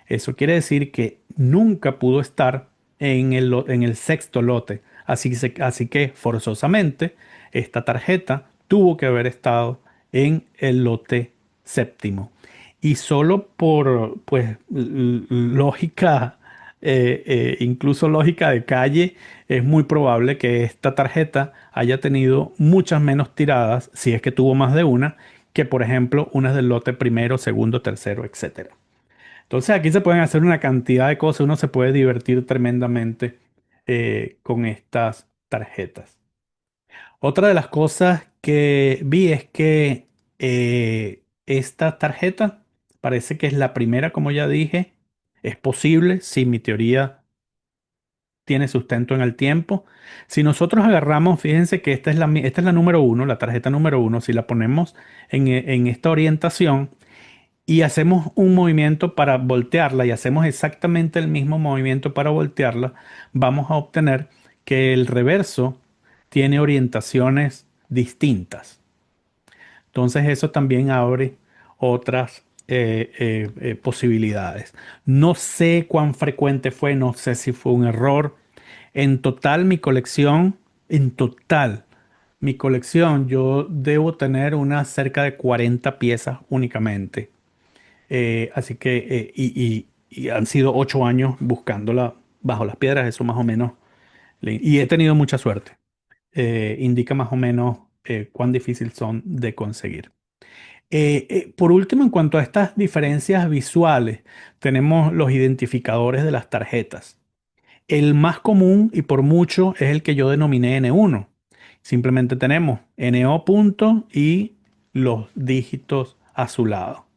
Eso quiere decir que nunca pudo estar en el sexto lote. Así que forzosamente esta tarjeta tuvo que haber estado en el lote séptimo. Y solo por pues, lógica, incluso lógica de calle, es muy probable que esta tarjeta haya tenido muchas menos tiradas, si es que tuvo más de una, que por ejemplo unas del lote primero, segundo, tercero, etcétera. Entonces aquí se pueden hacer una cantidad de cosas, uno se puede divertir tremendamente con estas tarjetas. Otra de las cosas que vi es que esta tarjeta parece que es la primera, como ya dije, es posible si mi teoría tiene sustento en el tiempo. Si nosotros agarramos, fíjense que esta es la número uno, la tarjeta número uno, si la ponemos en esta orientación, y hacemos un movimiento para voltearla y hacemos exactamente el mismo movimiento para voltearla, vamos a obtener que el reverso tiene orientaciones distintas. Entonces eso también abre otras posibilidades. No sé cuán frecuente fue, no sé si fue un error. En total mi colección, en total mi colección, yo debo tener unas cerca de 40 piezas únicamente. Así que, y han sido 8 años buscándola bajo las piedras, eso más o menos. Y he tenido mucha suerte. Indica más o menos cuán difícil son de conseguir. Por último, en cuanto a estas diferencias visuales, tenemos los identificadores de las tarjetas. El más común y por mucho es el que yo denominé N1. Simplemente tenemos NO punto y los dígitos a su lado.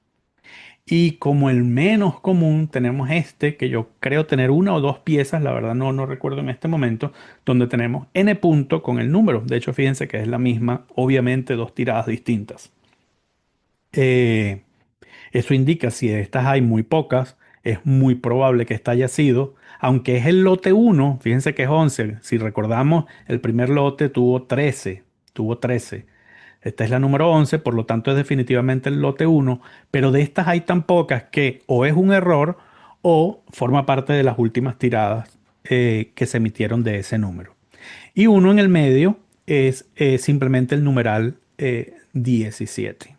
Y como el menos común tenemos este, que yo creo tener una o dos piezas, la verdad no recuerdo en este momento, donde tenemos n punto con el número. De hecho, fíjense que es la misma, obviamente dos tiradas distintas. Eh, Eso indica si de estas hay muy pocas, es muy probable que esta haya sido, aunque es el lote uno, fíjense que es 11. Si recordamos, el primer lote tuvo 13. Esta es la número 11, por lo tanto es definitivamente el lote uno, pero de estas hay tan pocas que o es un error o forma parte de las últimas tiradas que se emitieron de ese número. Y uno en el medio es simplemente el numeral 17.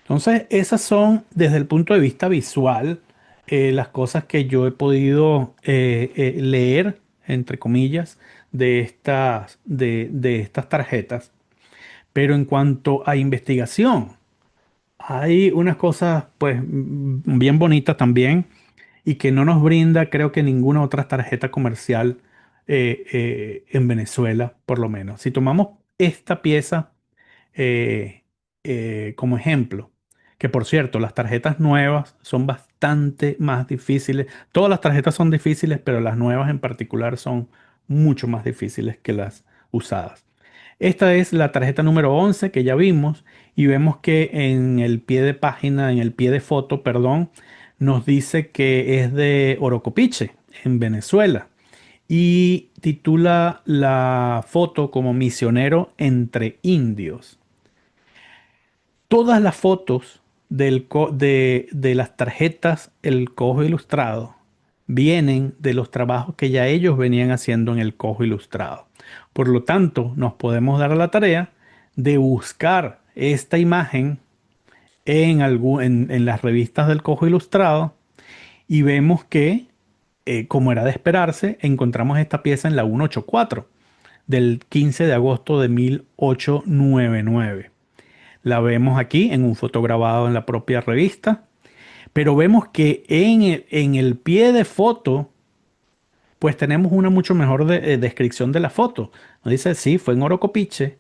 Entonces, esas son desde el punto de vista visual las cosas que yo he podido leer, entre comillas, de estas tarjetas. Pero en cuanto a investigación, hay unas cosas pues bien bonitas también y que no nos brinda creo que ninguna otra tarjeta comercial en Venezuela, por lo menos. Si tomamos esta pieza eh, como ejemplo, que por cierto, las tarjetas nuevas son bastante más difíciles. Todas las tarjetas son difíciles, pero las nuevas en particular son mucho más difíciles que las usadas. Esta es la tarjeta número 11 que ya vimos y vemos que en el pie de página, en el pie de foto, perdón, nos dice que es de Orocopiche, en Venezuela, y titula la foto como Misionero entre indios. Todas las fotos de las tarjetas El Cojo Ilustrado vienen de los trabajos que ya ellos venían haciendo en El Cojo Ilustrado. Por lo tanto, nos podemos dar a la tarea de buscar esta imagen en las revistas del Cojo Ilustrado y vemos que, como era de esperarse, encontramos esta pieza en la 184 del 15 de agosto de 1899. La vemos aquí en un fotograbado en la propia revista, pero vemos que en el pie de foto, pues tenemos una mucho mejor descripción de la foto. Nos dice, sí, fue en Orocopiche,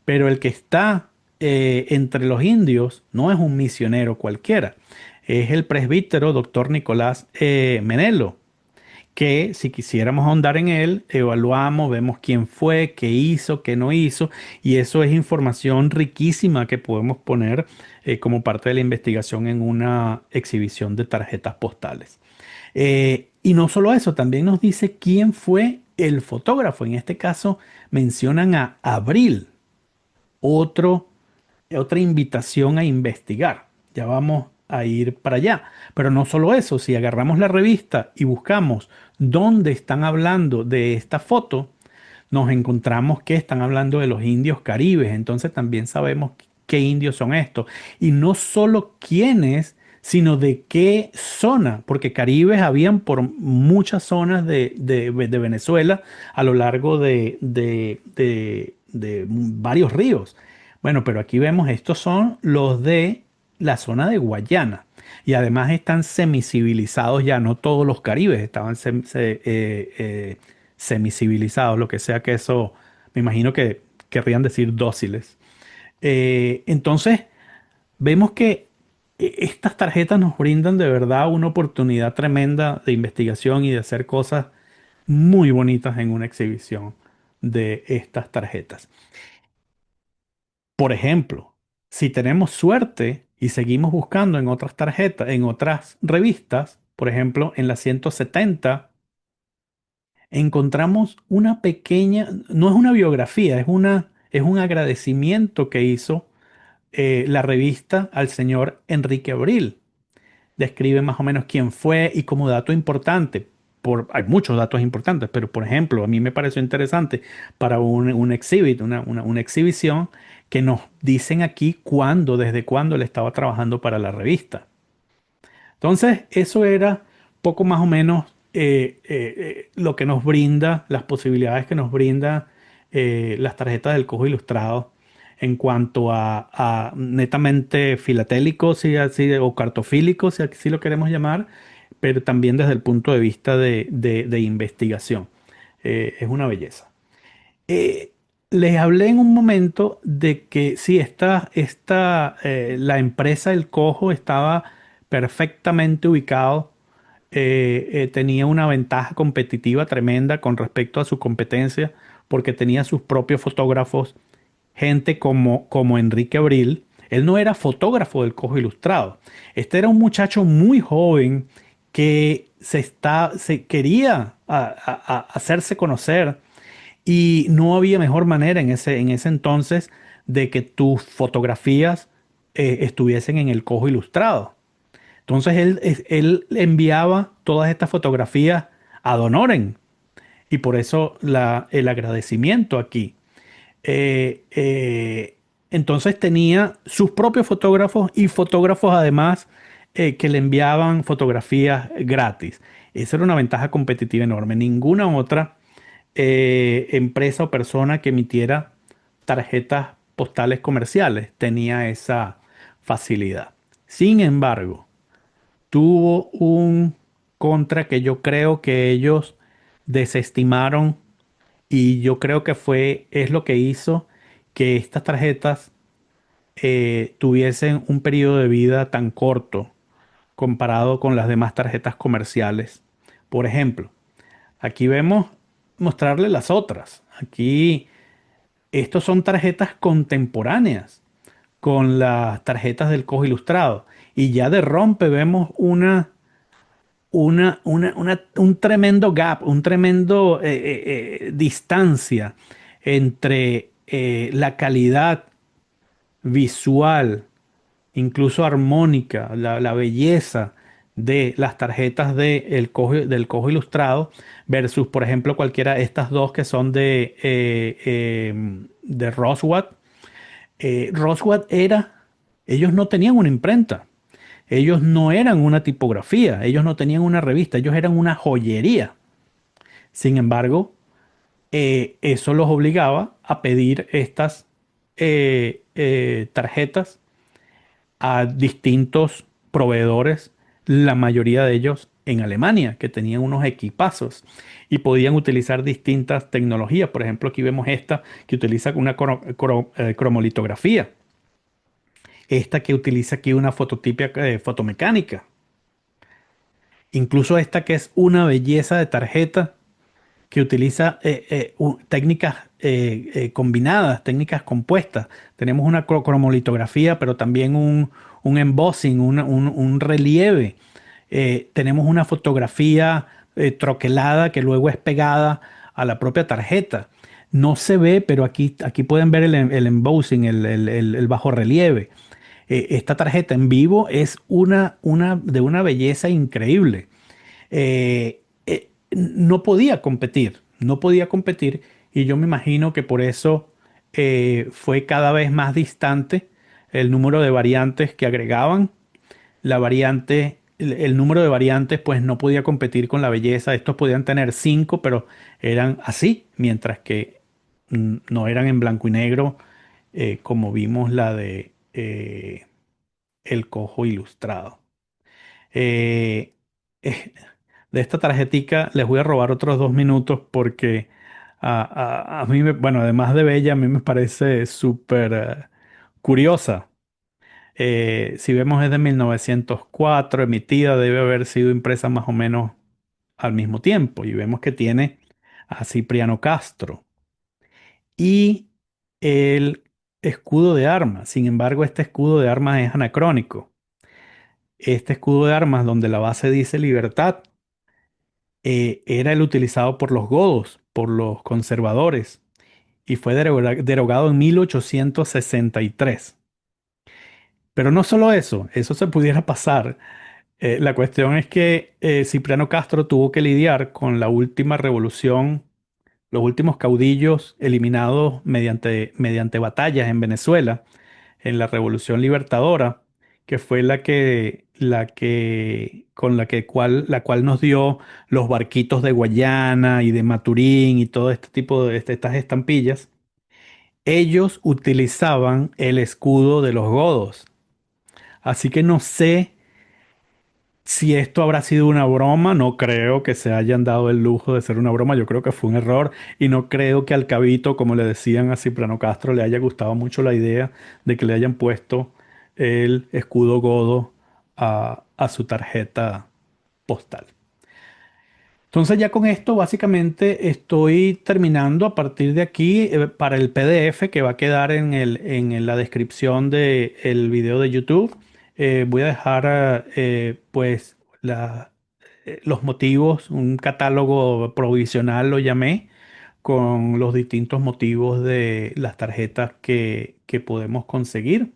pero el que está entre los indios no es un misionero cualquiera, es el presbítero doctor Nicolás Menelo, que si quisiéramos ahondar en él, evaluamos, vemos quién fue, qué hizo, qué no hizo, y eso es información riquísima que podemos poner como parte de la investigación en una exhibición de tarjetas postales. Y no solo eso, también nos dice quién fue el fotógrafo. En este caso mencionan a Abril, otro otra invitación a investigar. Ya vamos a ir para allá. Pero no solo eso, si agarramos la revista y buscamos dónde están hablando de esta foto, nos encontramos que están hablando de los indios caribes. Entonces también sabemos qué indios son estos. Y no solo quiénes, sino de qué zona, porque caribes habían por muchas zonas de Venezuela a lo largo de varios ríos. Bueno, pero aquí vemos, estos son los de la zona de Guayana. Y además están semicivilizados ya, no todos los caribes estaban semicivilizados, lo que sea que eso, me imagino que querrían decir dóciles. Entonces, vemos que estas tarjetas nos brindan de verdad una oportunidad tremenda de investigación y de hacer cosas muy bonitas en una exhibición de estas tarjetas. Por ejemplo, si tenemos suerte y seguimos buscando en otras tarjetas, en otras revistas, por ejemplo, en la 170, encontramos una pequeña, no es una biografía, es un agradecimiento que hizo la revista al señor Enrique Abril. Describe más o menos quién fue y como dato importante, hay muchos datos importantes, pero por ejemplo, a mí me pareció interesante para un exhibit, una exhibición, que nos dicen aquí cuándo, desde cuándo él estaba trabajando para la revista. Entonces, eso era poco más o menos lo que nos brinda, las posibilidades que nos brinda las tarjetas del Cojo Ilustrado en cuanto a netamente filatélicos o cartofílicos, si así lo queremos llamar, pero también desde el punto de vista de investigación. Es una belleza. Eh, Les hablé en un momento de que sí, la empresa El Cojo estaba perfectamente ubicado, tenía una ventaja competitiva tremenda con respecto a su competencia, porque tenía sus propios fotógrafos, gente como Enrique Abril. Él no era fotógrafo del Cojo Ilustrado. Este era un muchacho muy joven que se quería hacerse conocer y no había mejor manera en ese entonces de que tus fotografías estuviesen en el Cojo Ilustrado. Entonces él enviaba todas estas fotografías a Donoren y por eso el agradecimiento aquí. Eh, eh, entonces tenía sus propios fotógrafos y fotógrafos además que le enviaban fotografías gratis. Esa era una ventaja competitiva enorme. Ninguna otra empresa o persona que emitiera tarjetas postales comerciales tenía esa facilidad. Sin embargo, tuvo un contra que yo creo que ellos desestimaron y yo creo que es lo que hizo que estas tarjetas tuviesen un periodo de vida tan corto comparado con las demás tarjetas comerciales. Por ejemplo, aquí vemos mostrarle las otras. Aquí, estos son tarjetas contemporáneas con las tarjetas del Cojo Ilustrado. Y ya de rompe vemos un tremendo gap, un tremendo distancia entre la calidad visual, incluso armónica, la belleza de las tarjetas del Cojo Ilustrado versus, por ejemplo, cualquiera de estas dos que son de Roswell. Roswell ellos no tenían una imprenta, ellos no eran una tipografía, ellos no tenían una revista, ellos eran una joyería. Sin embargo, eso los obligaba a pedir estas tarjetas a distintos proveedores, la mayoría de ellos en Alemania, que tenían unos equipazos y podían utilizar distintas tecnologías. Por ejemplo, aquí vemos esta que utiliza una cromolitografía, esta que utiliza aquí una fototipia fotomecánica, incluso esta que es una belleza de tarjeta que utiliza técnicas combinadas, técnicas compuestas. Tenemos una cromolitografía, pero también un embossing, un relieve. Tenemos una fotografía troquelada que luego es pegada a la propia tarjeta. No se ve, pero aquí pueden ver el embossing, el bajo relieve. Esta tarjeta en vivo es de una belleza increíble. No podía competir, no podía competir y yo me imagino que por eso fue cada vez más distante el número de variantes que agregaban. El número de variantes pues no podía competir con la belleza. Estos podían tener cinco, pero eran así, mientras que no eran en blanco y negro como vimos la de El Cojo Ilustrado. Eh, eh, de esta tarjetica les voy a robar otros 2 minutos porque a mí, bueno, además de bella, a mí me parece súper curiosa. Si vemos es de 1904, emitida, debe haber sido impresa más o menos al mismo tiempo. Y vemos que tiene a Cipriano Castro y el escudo de armas. Sin embargo, este escudo de armas es anacrónico. Este escudo de armas donde la base dice libertad era el utilizado por los godos, por los conservadores, y fue derogado en 1863. Pero no solo eso se pudiera pasar. La cuestión es que Cipriano Castro tuvo que lidiar con la última revolución, los últimos caudillos eliminados mediante batallas en Venezuela, en la Revolución Libertadora, que fue la cual nos dio los barquitos de Guayana y de Maturín y todo este tipo estas estampillas. Ellos utilizaban el escudo de los godos. Así que no sé si esto habrá sido una broma, no creo que se hayan dado el lujo de ser una broma, yo creo que fue un error y no creo que al Cabito, como le decían a Cipriano Castro, le haya gustado mucho la idea de que le hayan puesto el escudo godo a su tarjeta postal. Entonces ya con esto básicamente estoy terminando a partir de aquí para el PDF que va a quedar en la descripción del video de YouTube. Voy a dejar pues los motivos, un catálogo provisional lo llamé, con los distintos motivos de las tarjetas que podemos conseguir.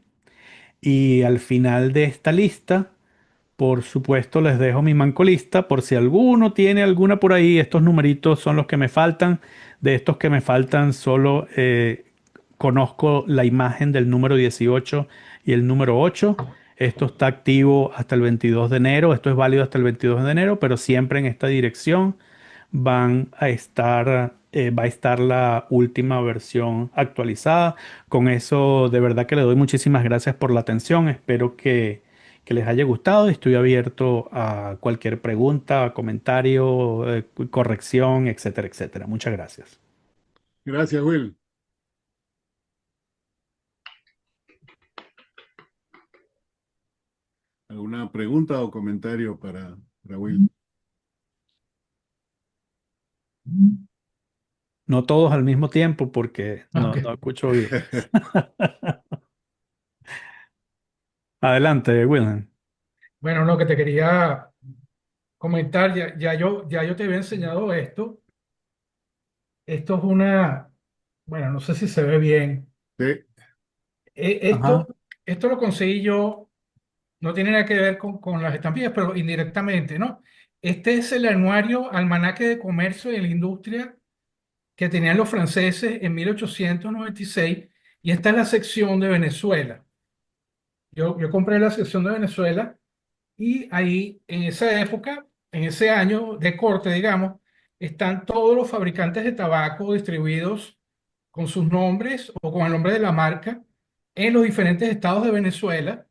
Y al final de esta lista por supuesto, les dejo mi mancolista por si alguno tiene alguna por ahí. Estos numeritos son los que me faltan. De estos que me faltan, solo conozco la imagen del número 18 y el número 8. Esto está activo hasta el 22 de enero. Esto es válido hasta el 22 de enero, pero siempre en esta dirección van a estar va a estar la última versión actualizada. Con eso, de verdad que le doy muchísimas gracias por la atención. Espero que les haya gustado. Estoy abierto a cualquier pregunta, comentario, corrección, etcétera, etcétera. Muchas gracias. Gracias, Will. ¿Alguna pregunta o comentario para Will? No todos al mismo tiempo porque no, Ok. no escucho oído. Adelante, Wilhelm. Bueno, lo que te quería comentar, ya yo te había enseñado esto. Esto es bueno, no sé si se ve bien. Sí. Ajá. Esto lo conseguí yo, no tiene nada que ver con las estampillas, pero indirectamente, ¿no? Este es el anuario Almanaque de Comercio y de la Industria que tenían los franceses en 1896 y esta es la sección de Venezuela. Yo compré la sección de Venezuela. Y ahí, en esa época, en ese año de corte, digamos, están todos los fabricantes de tabaco distribuidos con sus nombres o con el nombre de la marca en los diferentes estados de Venezuela.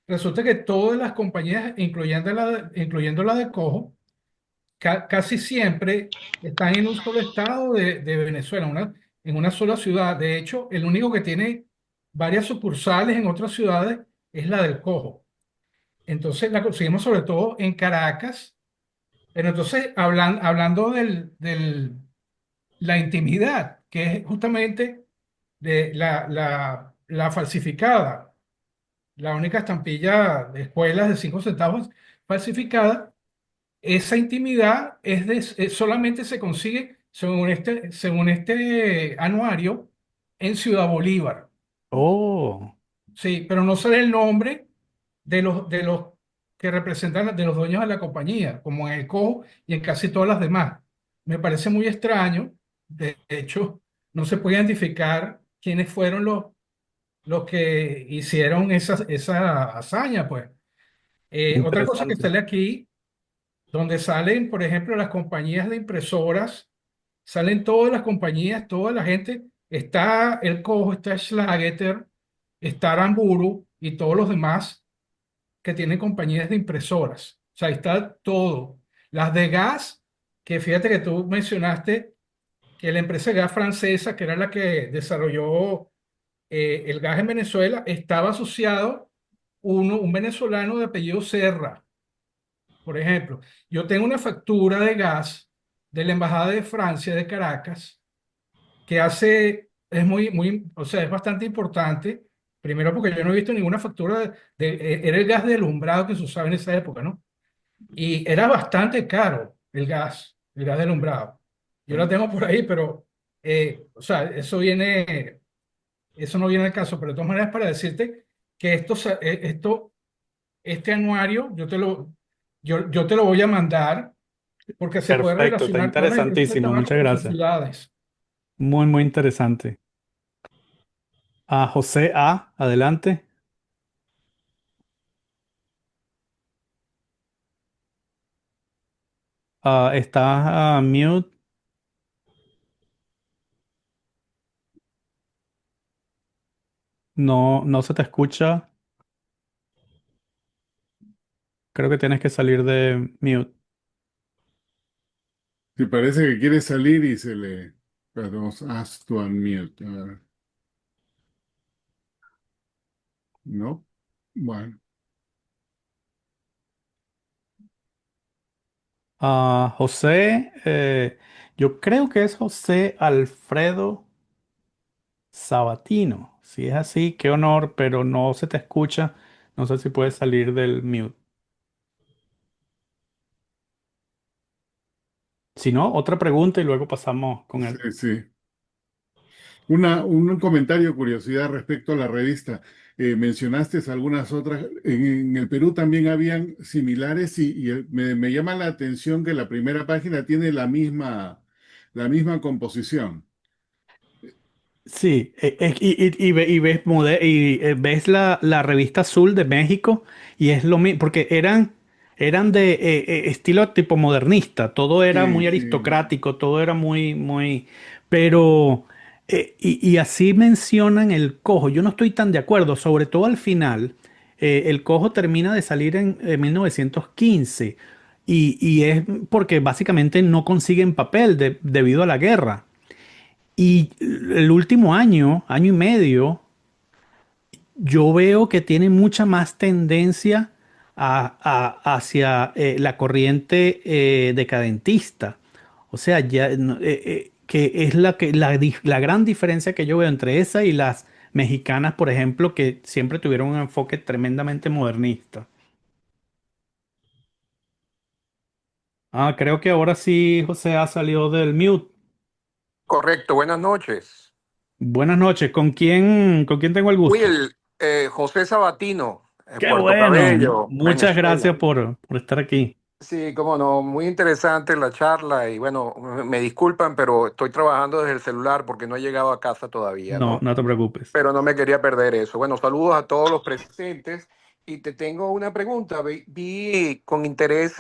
Resulta que todas las compañías, incluyendo la de Cojo, casi siempre están en un solo estado de Venezuela, en una sola ciudad. De hecho, el único que tiene varias sucursales en otras ciudades es la del Cojo. Entonces la conseguimos sobre todo en Caracas, pero entonces hablando la intimidad, que es justamente de la falsificada, la única estampilla de escuelas de 5 centavos falsificada, esa intimidad solamente se consigue según este anuario en Ciudad Bolívar. Oh, Sí, pero no sale el nombre de los que representan, de los dueños de la compañía, como en el Cojo y en casi todas las demás. Me parece muy extraño. De hecho, no se puede identificar quiénes fueron los que hicieron esa hazaña, pues. Otra cosa que interesante. sale aquí, donde salen, por ejemplo, las compañías de impresoras, salen todas las compañías, toda la gente. Está el Cojo, está Schlageter, está Aramburu y todos los demás que tienen compañías de impresoras. O sea, ahí está todo. Las de gas, que fíjate que tú mencionaste que la empresa de gas francesa, que era la que desarrolló el gas en Venezuela, estaba asociado un venezolano de apellido Serra, por ejemplo. Yo tengo una factura de gas de la Embajada de Francia de Caracas que es o sea, es bastante importante. Primero porque yo no he visto ninguna factura era el gas de alumbrado que se usaba en esa época, ¿no? Y era bastante caro el gas de alumbrado. Yo la tengo por ahí, pero, o sea, eso no viene al caso, pero de todas maneras para decirte que este anuario, yo te lo voy a mandar porque se puede Perfecto, está relacionar con las empresas de interesantísimo. tabaco Muchas con sus gracias. ciudades. Muy, muy interesante. José A, adelante. Estás mute, no, no se te escucha. Creo que tienes que salir de mute. Si parece que quiere salir y se le... Vamos, ask to unmute. A ver, ¿no? Bueno, José, yo creo que es José Alfredo Sabatino. Si es así, qué honor, pero no se te escucha. No sé si puedes salir del mute. Si no, otra pregunta y luego pasamos con él. sí, sí. Un comentario, curiosidad respecto a la revista. Mencionaste algunas otras. En el Perú también habían similares me llama la atención que la primera página tiene la misma composición. Sí, y ves, ves la revista Azul de México y es lo mismo, porque eran de estilo tipo modernista, todo era Sí, muy sí. aristocrático, todo era pero, y así mencionan el cojo, yo no estoy tan de acuerdo, sobre todo al final, el cojo termina de salir en 1915 y es porque básicamente no consiguen papel debido a la guerra. Y el último año, año y medio, yo veo que tiene mucha más tendencia hacia la corriente decadentista. O sea, ya, que es la gran diferencia que yo veo entre esa y las mexicanas, por ejemplo, que siempre tuvieron un enfoque tremendamente modernista. Ah, creo que ahora sí José ha salido del mute. Correcto, buenas noches. Buenas noches. Con quién tengo el gusto? Will, José Sabatino, Qué Puerto bueno. Cabello, Muchas Venezuela. gracias por estar aquí. Sí, cómo no, muy interesante la charla y bueno, me disculpan, pero estoy trabajando desde el celular porque no he llegado a casa todavía, No, ¿no? no te preocupes. Pero no me quería perder eso. Bueno, saludos a todos los presentes y te tengo una pregunta. Vi con interés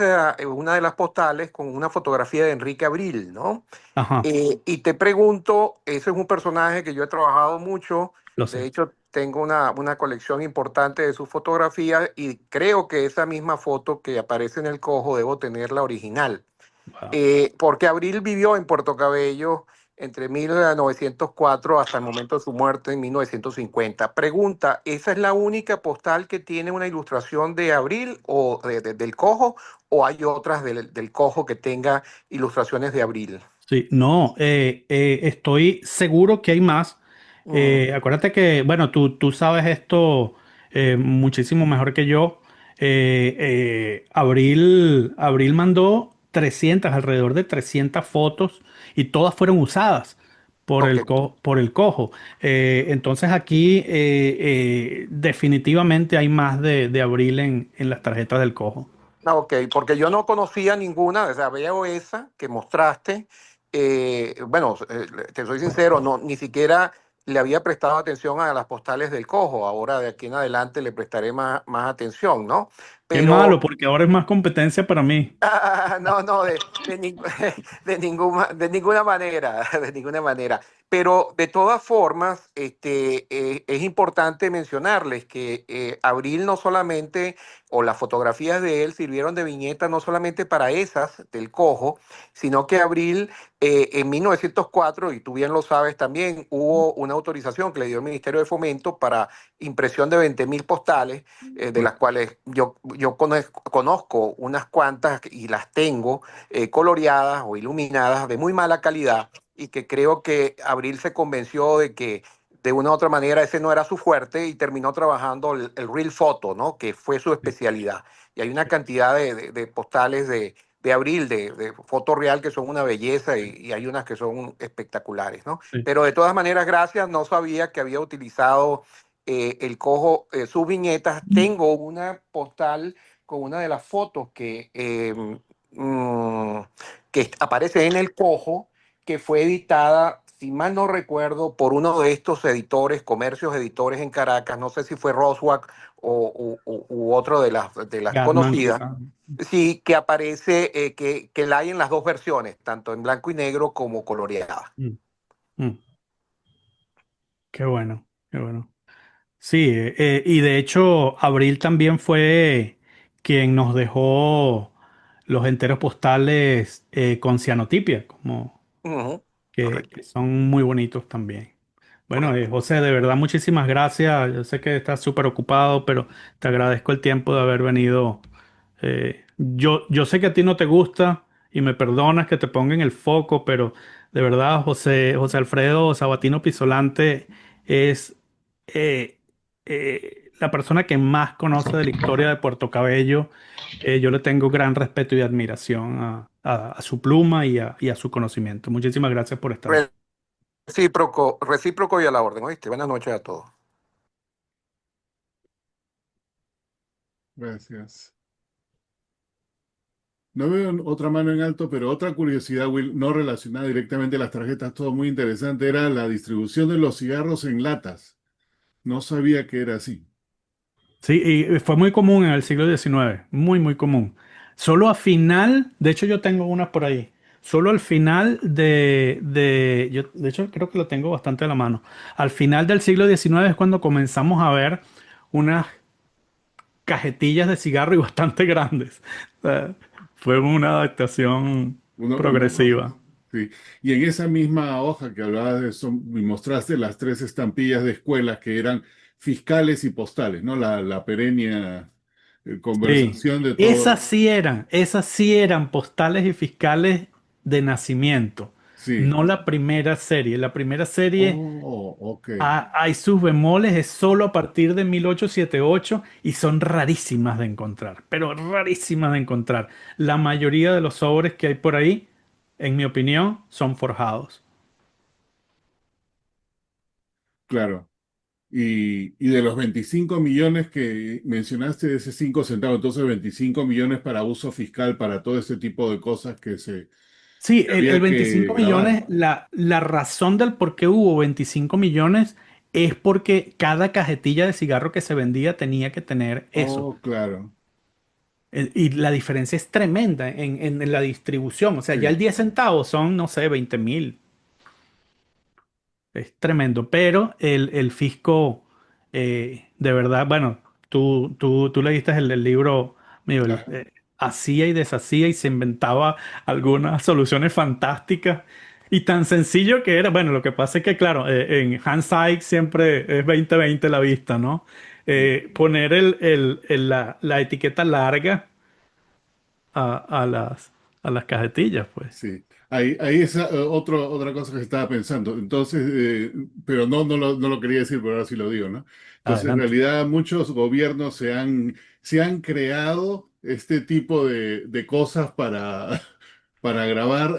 una de las postales con una fotografía de Enrique Abril, ¿no? Ajá, Y te pregunto, ese es un personaje que yo he trabajado mucho, lo de sé. hecho tengo una colección importante de sus fotografías y creo que esa misma foto que aparece en el cojo debo tener la original. Wow. Porque Abril vivió en Puerto Cabello entre 1904 hasta el momento de su muerte en 1950. Pregunta, ¿esa es la única postal que tiene una ilustración de Abril o del cojo o hay otras del cojo que tenga ilustraciones de Abril? Sí, no, estoy seguro que hay más. Ujú. Acuérdate que, bueno, tú sabes esto muchísimo mejor que yo. Abril mandó 300, alrededor de 300 fotos y todas fueron usadas Ok. por el cojo. Entonces aquí definitivamente hay más de Abril en las tarjetas del cojo. Ah, ok, porque yo no conocía ninguna, o sea, veo esa que mostraste. Bueno, te soy sincero, no, ni siquiera le había prestado atención a las postales del cojo. Ahora de aquí en adelante le prestaré más atención, ¿no? Qué malo, Pero porque ahora es más competencia para mí. no, no, de ninguna manera, de ninguna manera. Pero de todas formas, es importante mencionarles que Abril no solamente, o las fotografías de él sirvieron de viñeta no solamente para esas del Cojo, sino que Abril en 1904, y tú bien lo sabes también, hubo una autorización que le dio el Ministerio de Fomento para impresión de 20.000 postales de las cuales yo conozco unas cuantas y las tengo coloreadas o iluminadas de muy mala calidad y que creo que Abril se convenció de que de una u otra manera ese no era su fuerte y terminó trabajando el real photo, ¿no? Que fue su Sí, especialidad. Y hay una cantidad de postales de Abril, de foto real, que son una belleza y hay unas que son espectaculares, ¿no? sí. Pero de todas maneras, gracias, no sabía que había utilizado el cojo sus viñetas. Tengo una postal con una de las fotos mm, que aparece en el cojo, que fue editada, si mal no recuerdo, por uno de estos editores, comercios editores en Caracas, no sé si fue Roswak u otro de las Gatman, conocidas. quizás. Sí, que aparece, que la hay en las dos versiones, tanto en blanco y negro como coloreada. Mm, mm. Qué bueno, qué bueno. Sí, y de hecho, Abril también fue quien nos dejó los enteros postales con cianotipia, como Ujú. que Correcto, son muy bonitos también. Bueno, correcto. José, de verdad, muchísimas gracias. Yo sé que estás súper ocupado, pero te agradezco el tiempo de haber venido. Yo sé que a ti no te gusta y me perdonas que te ponga en el foco, pero de verdad, José Alfredo Sabatino Pisolante es eh, la persona que más conoce de la historia de Puerto Cabello. Yo le tengo gran respeto y admiración a su pluma y a su conocimiento. Muchísimas gracias por estar aquí. Recíproco, recíproco y a la orden, ¿oíste? Buenas noches a todos. Gracias. No veo otra mano en alto, pero otra curiosidad, Will, no relacionada directamente a las tarjetas, todo muy interesante, era la distribución de los cigarros en latas. No sabía que era así. Sí, y fue muy común en el siglo XIX, muy común. Solo a final, de hecho yo tengo una por ahí. Solo al final yo, de hecho creo que lo tengo bastante a la mano. Al final del siglo XIX es cuando comenzamos a ver unas cajetillas de cigarro y bastante grandes. O sea, fue una adaptación Una cosa, progresiva. sí. Y en esa misma hoja que hablabas de eso, me mostraste las tres estampillas de escuelas que eran fiscales y postales, ¿no? La perenne Sí, conversación de todo. esas sí eran postales y fiscales de nacimiento, Sí. no la primera serie. La primera serie Oh, ok. hay sus bemoles, es solo a partir de 1878 y son rarísimas de encontrar, pero rarísimas de encontrar. La mayoría de los sobres que hay por ahí, en mi opinión, son forjados. Claro. Y de los 25 millones que mencionaste, de ese 5 centavos, entonces 25 millones para uso fiscal, para todo ese tipo de cosas Sí, que el había que 25 grabar. millones, la razón del por qué hubo 25 millones es porque cada cajetilla de cigarro que se vendía tenía que tener eso. Oh, claro. Y la diferencia es tremenda en la distribución. O sea, ya el Sí, 10 centavos son, no sé, 20.000. Es tremendo. Pero el fisco, de verdad, bueno, tú leíste el libro mío, claro. hacía y deshacía y se inventaba algunas soluciones fantásticas. Y tan sencillo que era, bueno, lo que pasa es que, claro, en hindsight siempre es 20/20 la vista, ¿no? Poner la etiqueta larga a las cajetillas, pues. Sí, ahí es otra cosa que estaba pensando. Entonces, pero no lo quería decir, pero ahora sí lo digo, ¿no? Entonces, en Adelante. realidad, muchos gobiernos se han creado este tipo de cosas para grabar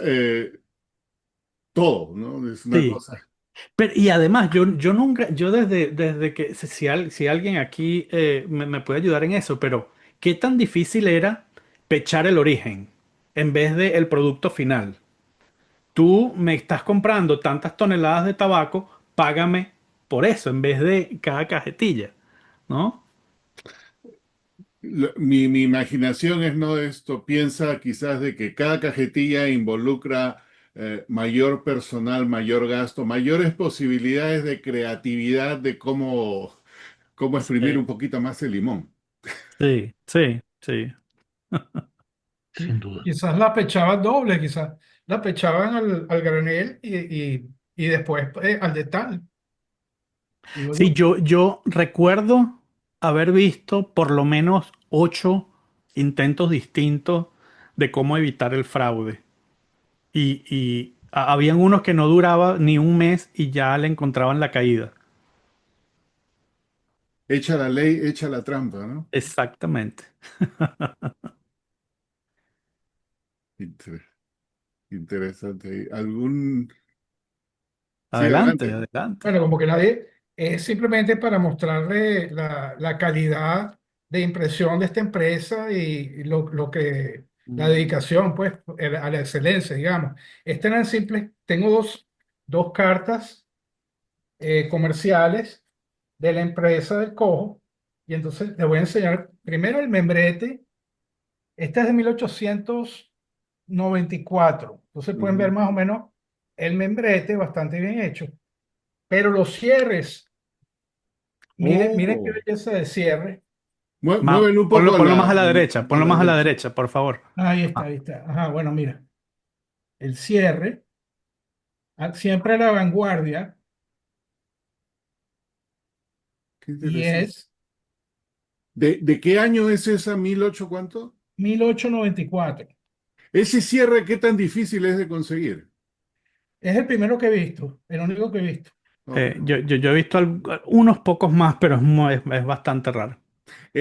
todo, ¿no? Es una Sí. cosa. Pero, y además, yo nunca, yo desde que, si alguien aquí me puede ayudar en eso, pero ¿qué tan difícil era pechar el origen en vez del producto final? Tú me estás comprando tantas toneladas de tabaco, págame por eso en vez de cada cajetilla, ¿no? Mi imaginación es no esto, piensa quizás de que cada cajetilla involucra mayor personal, mayor gasto, mayores posibilidades de creatividad de cómo exprimir Sí, un poquito más el limón. sí, sí, sí, Y sin duda. quizás la pechaban doble, quizás la pechaban al granel y después al detal, digo Sí, yo. yo recuerdo haber visto por lo menos 8 intentos distintos de cómo evitar el fraude. Habían unos que no duraba ni un mes y ya le encontraban la caída. Echa la ley, echa la trampa, ¿no? Exactamente. Inter- interesante. ¿Algún? Sí, Adelante, adelante. adelante. Bueno, como que nadie, es simplemente para mostrarle la calidad de impresión de esta empresa y lo que, la Mm. dedicación, pues, a la excelencia, digamos. Estas eran simples, tengo dos cartas comerciales de la empresa del Cojo, y entonces les voy a enseñar primero el membrete. Este es de 1894, entonces pueden ver Ujú. más o menos el membrete bastante bien hecho, pero los cierres. Miren qué Oh, belleza de cierre. muévele un poco Ponlo más a la derecha, a ponlo la más a la derecha. derecha, por favor. Ahí está, Ah, ahí está. Ajá, bueno, mira. El cierre, siempre a la vanguardia, Qué y interesante. es ¿De qué año es esa 1008 cuánto? 1894. Ese cierre, ¿qué tan difícil es de conseguir? Es el primero que he visto, el único que he visto. Ok. yo he visto unos pocos más, pero es bastante raro.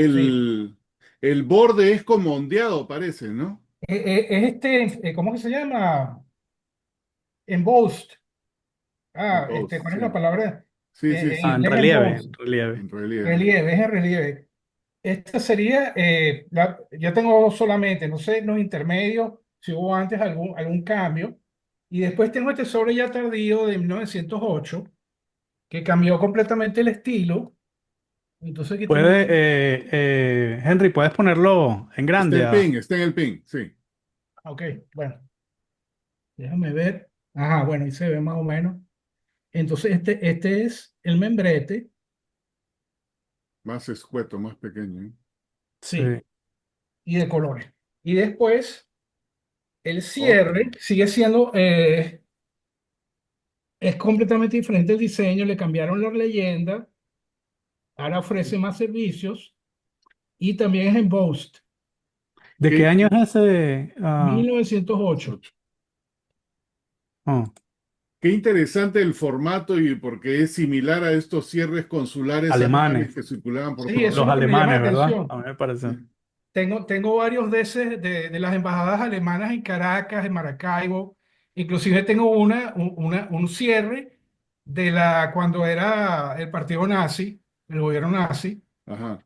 Sí. El, el borde es como ondeado, parece, ¿no? Es este, ¿cómo que se llama? Embossed. Entonces, ¿Cuál es la sí. palabra? Sí, sí, En Ah, en sí. inglés relieve, embossed. en relieve. En relieve. Relieve, es en relieve. Esta sería, yo tengo solamente, no sé, los intermedios, si hubo antes algún cambio. Y después tengo este sobre ya tardío de 1908 que cambió completamente el estilo. Entonces aquí tengo, Puede, Henry, puedes ponerlo en Está grande. el pin, está en el pin, sí. ok, bueno, déjame ver. Ajá, bueno, ahí se ve más o menos. Entonces este es el membrete, Más escueto, más pequeño, ¿eh? sí, Sí. y de colores. Y después el cierre Oh, sigue siendo, es completamente diferente el diseño, le cambiaron la leyenda, ahora ofrece más servicios y también es embossed, ¿De qué qué, año es ese? 1908. Oh, qué interesante el formato y porque es similar a estos cierres consulares alemanes. alemanes que circulaban por Sí, todo eso es Los lo que me llama la alemanes, ¿verdad? atención. A mí me parece. Tengo varios de, de las embajadas alemanas en Caracas, en Maracaibo. Inclusive tengo un cierre de cuando era el partido nazi, el gobierno nazi. Ajá,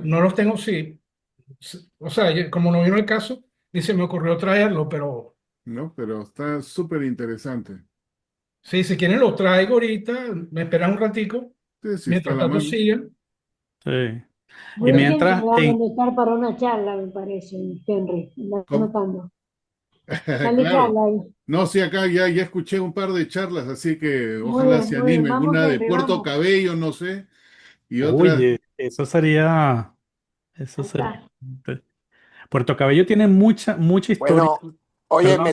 No los tengo, sí. O sea, como no vino el caso, ni se me ocurrió traerlo, pero ¿no? Pero está súper interesante. sí, si quieren lo traigo ahorita, me esperan un ratico, Sí, sí, está a mientras la tanto mano. siguen. Sí. Y Muy Mira, bien, me mientras, va a anotar para una charla, me parece, Henry. Va ¿Cómo? anotando. Dale Claro. charla ahí. No, sí, acá ya escuché un par de charlas, así que ojalá se Muy bien. animen. Vamos, Una de Henry, Puerto vamos. Cabello, no sé, y otra, oye, eso Ahí sería. está. Puerto Cabello tiene mucha historia. Bueno, oye, Perdón.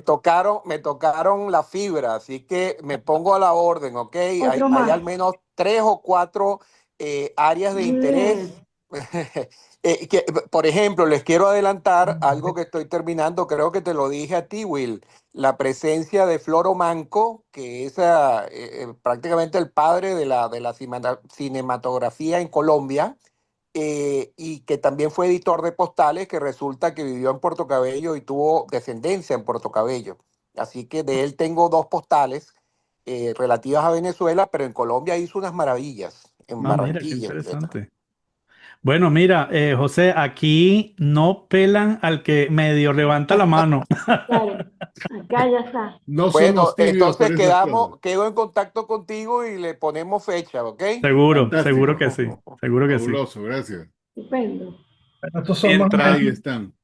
me tocaron la fibra, así que me pongo a la orden, ¿ok? Otro Hay al más. menos tres o cuatro áreas de Muy interés. bien. Por ejemplo, les quiero adelantar algo que estoy terminando, creo que te lo dije a ti, Will, la presencia de Floro Manco, que es prácticamente el padre de la cinematografía en Colombia, y que también fue editor de postales, que resulta que vivió en Puerto Cabello y tuvo descendencia en Puerto Cabello. Así que de él tengo dos postales relativas a Venezuela, pero en Colombia hizo unas maravillas, en Ah, mira, qué Barranquilla, etc. interesante. Bueno, mira, José, aquí no pelan al que medio levanta la mano. Claro. Acá ya está. no Bueno, somos tibios entonces para esas cosas. quedo en contacto contigo y le ponemos fecha, ¿ok? Seguro, seguro que Fantástico, sí, seguro que sí. fabuloso, gracias. Estupendo. estos son más o Mientras, Ahí menos, están,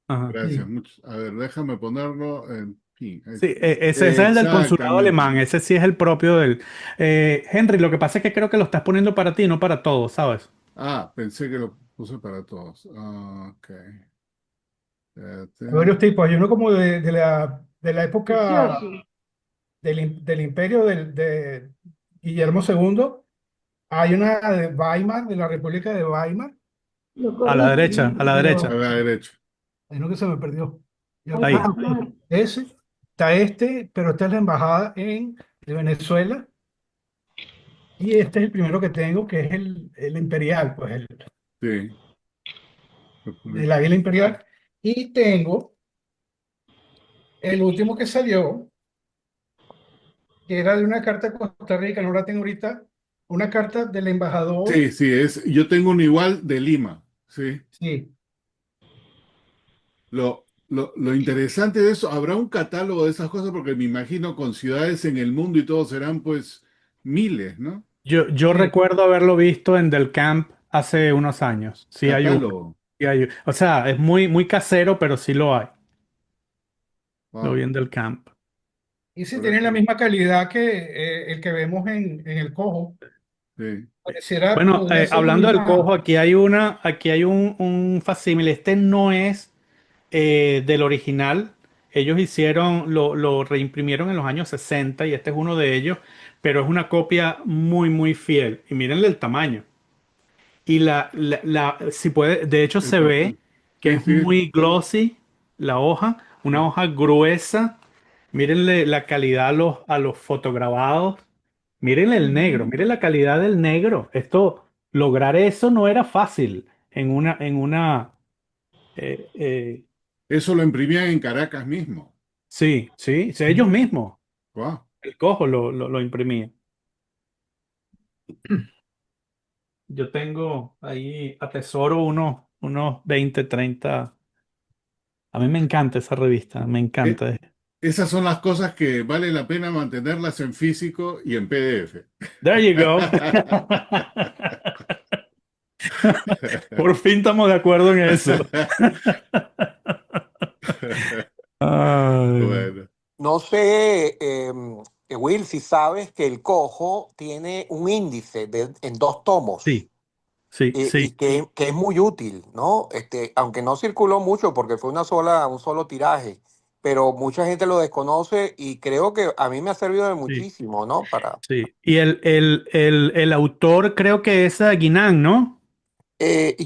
ajá. gracias. sí. A ver, déjame ponerlo en fin. Sí, ese es el del consulado Exactamente. alemán, ese sí es el propio del... Henry, lo que pasa es que creo que lo estás poniendo para ti, no para todos, ¿sabes? Ah, pensé que lo puse para todos. Ok. Hay Espérate. varios tipos. Hay uno como de la época Precioso. del imperio de Guillermo II. Hay una de Weimar, de la República de Weimar. Lo A la corriste. derecha, a la Ya A derecha. va, la derecha. hay uno que se me perdió. Ahí Ah, Ahí. está. ok. Ajá. Ese. Está pero esta es la embajada de Venezuela. Y este es el primero que tengo, que es el imperial, pues Sí. el águila imperial. Y tengo el último que salió, que era de una carta de Costa Rica, no la tengo ahorita, una carta del embajador, Sí, sí, yo tengo un igual de Lima. Sí. sí, Lo interesante de eso, habrá un catálogo de esas cosas porque me imagino con ciudades en el mundo y todo serán pues miles, ¿no? Yo sí. recuerdo haberlo visto en Del Camp hace unos años. Sí hay uno. Catálogo. Sí hay uno. O sea, es muy casero, pero sí lo hay. Lo vi Wow. en Del Camp. Y sí Habrá tienen la que- misma calidad que el que vemos en el Cojo. sí. Bueno, Podría ser la hablando del misma. cojo, aquí hay un facsímile. Este no es del original. Ellos lo reimprimieron en los años 60 y este es uno de ellos, pero es una copia muy fiel. Y mírenle el tamaño. Y si puede, de hecho El se ve papel. que Sí, es sí. muy glossy la hoja, una hoja gruesa. Mírenle la calidad a los fotograbados. Mírenle el negro, Ujú. miren la calidad del negro. Lograr eso no era fácil eh, eh, Eso lo imprimían en Caracas mismo. sí, ellos mismos. Wow. El cojo lo imprimía. Yo tengo ahí, atesoro unos 20 30. A mí me encanta esa revista, me E- encanta. Esas son las cosas que vale la pena mantenerlas en físico y en PDF. There you go. Por fin estamos de acuerdo en eso. Ay, Bueno, No sé, Will, si sabes que el cojo tiene un índice en 2 tomos. sí, sí, Y sí, que es muy útil, ¿no? Aunque no circuló mucho porque fue un solo tiraje, pero mucha gente lo desconoce y creo que a mí me ha servido de sí, muchísimo, ¿no? sí. Y el autor creo que es Guinan, ¿no?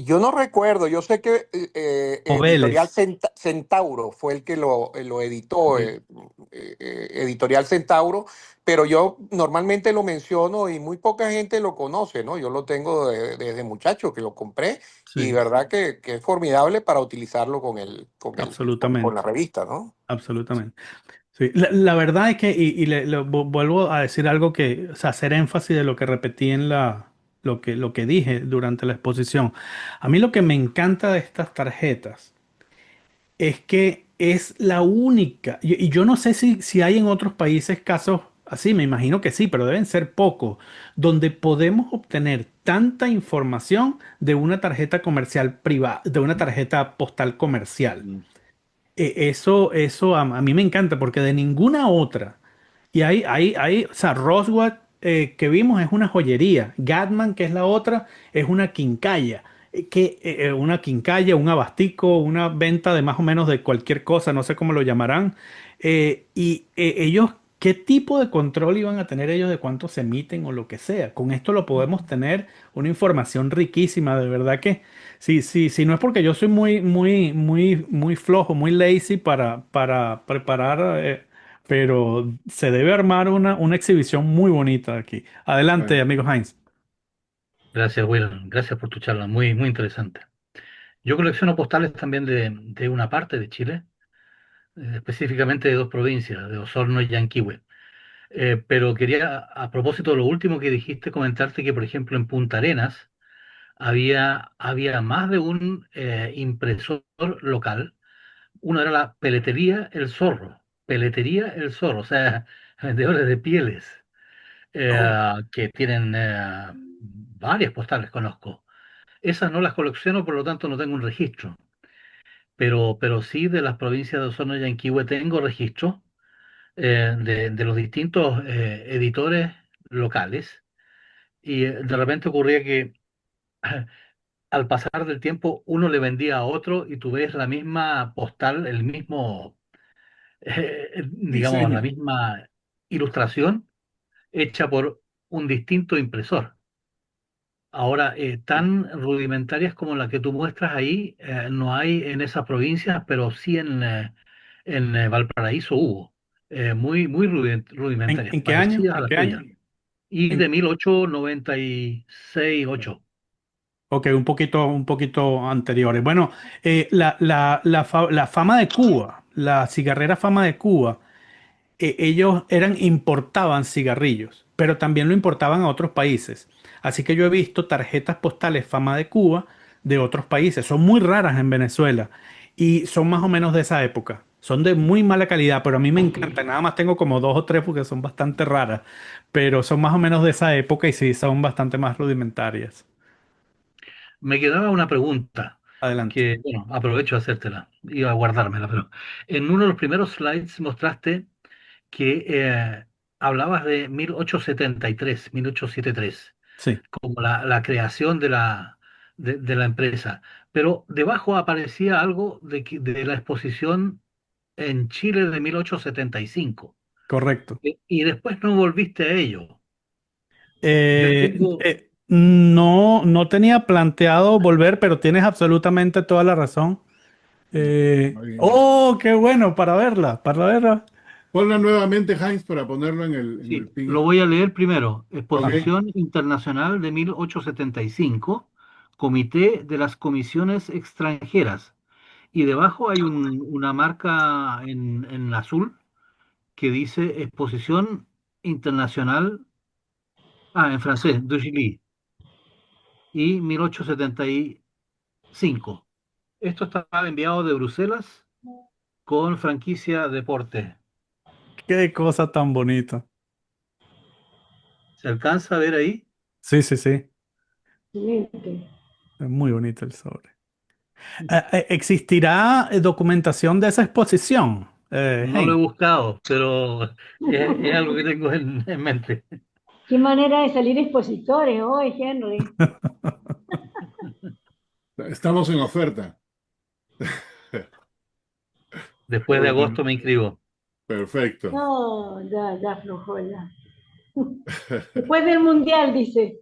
Yo no recuerdo, yo sé que O Editorial Vélez. Centauro fue el que lo editó, Sí, Editorial Centauro, pero yo normalmente lo menciono y muy poca gente lo conoce, ¿no? Yo lo tengo desde muchacho que lo compré y sí, verdad que es formidable para utilizarlo con la absolutamente, revista, ¿no? absolutamente. Sí, la verdad es que, vuelvo a decir algo que, o sea, hacer énfasis de lo que repetí lo que dije durante la exposición. A mí lo que me encanta de estas tarjetas es que es la única, y yo no sé si hay en otros países casos así, me imagino que sí, pero deben ser pocos, donde podemos obtener tanta información de una tarjeta comercial privada, de una tarjeta postal comercial. mm, Eso a mí me encanta porque de ninguna otra. Y o sea, Roswell que vimos es una joyería. Gatman, que es la otra, es una quincalla. Una quincalla, un abastico, una venta de más o menos de cualquier cosa, no sé cómo lo llamarán. Ellos, ¿qué tipo de control iban a tener ellos de cuánto se emiten o lo que sea? Con esto lo podemos tener una información riquísima, de verdad que. Sí, sí, sí, no es porque yo soy muy flojo, muy lazy para preparar, pero se debe armar una exhibición muy bonita aquí. Adelante, bueno. amigo Heinz. Gracias, Will. Gracias por tu charla. Muy, muy interesante. Yo colecciono postales también de una parte de Chile, específicamente de dos provincias, de Osorno y Yanquihue. Pero quería, a propósito de lo último que dijiste, comentarte que, por ejemplo, en Punta Arenas había más de un impresor local. Uno era la Peletería El Zorro. Peletería El Zorro, o sea, vendedores de pieles, Oh, que tienen varias postales, conozco. Esas no las colecciono, por lo tanto no tengo un registro, pero sí de las provincias de Osorno y Yanquihue tengo registro de los distintos editores locales y de repente ocurría que al pasar del tiempo uno le vendía a otro y tú ves la misma postal, el mismo, digamos, la Diseño. misma ilustración hecha por un distinto impresor. Ahora, tan rudimentarias como la que tú muestras ahí, no hay en esas provincias, pero sí en Valparaíso hubo. Muy, muy rudimentarias, ¿En qué año? parecidas a ¿En las qué año? tuyas. Y En- de 1896, 8. ok, un poquito anteriores. Bueno, la fama de Cuba, la cigarrera fama de Cuba. Ellos importaban cigarrillos, pero también lo importaban a otros países. Así que yo he visto tarjetas postales fama de Cuba de otros países. Son muy raras en Venezuela y son más o menos de esa época. Son de muy mala calidad, pero a mí me encanta. Nada más tengo como dos o tres porque son bastante raras, pero son más o menos de esa época y sí, son bastante más rudimentarias. Me quedaba una pregunta Adelante. que, bueno, aprovecho de hacértela. Iba a guardármela, pero en uno de los primeros slides mostraste que hablabas de 1873, 1873, Sí, como la creación de la empresa. Pero debajo aparecía algo de la exposición en Chile de 1875. correcto. Y después no volviste a ello. Yo Eh, tengo, no, no tenía planteado volver, pero tienes absolutamente toda la razón. Muy bien. Oh, qué bueno para verla, para verla. Ponla nuevamente, Heinz, para ponerlo en el sí, pin. lo voy a leer primero. Ok. Exposición Internacional de 1875, Comité de las Comisiones Extranjeras. Y debajo hay una marca en azul que dice Exposición Internacional, en francés, de Gilly, y 1875. Esto estaba enviado de Bruselas con franquicia deporte. Qué cosa tan bonita. ¿Se alcanza a ver ahí? Sí, sí, sí. Excelente. Es muy bonito el sobre. ¿Existirá documentación de esa exposición, No lo he Hein? buscado, pero es algo que tengo en mente. Qué manera de salir expositores hoy, Henry. Estamos en oferta. Después de Bueno, agosto me inscribo. perfecto. No, ya aflojó ya. Después del mundial, dice.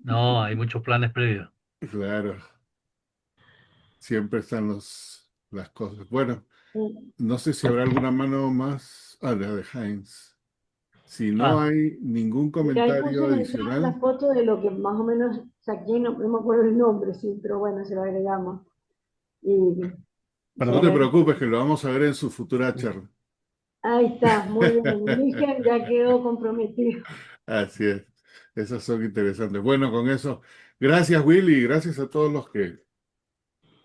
No, hay muchos planes previos. Claro, siempre están las cosas. Bueno, no sé si habrá alguna mano más. Ah, la de Heinz. Si no Ah, hay ningún Mira, ahí puse comentario en el chat la adicional, foto de lo que más o menos saqué, no me acuerdo el nombre, sí, pero bueno, se lo agregamos. Y no se te Perdón. ve. preocupes que lo vamos a ver en su futura charla. Ahí está, muy bien. Miguel ya quedó comprometido. Así es. Esas son interesantes. Bueno, con eso, gracias Willy, y gracias a todos los que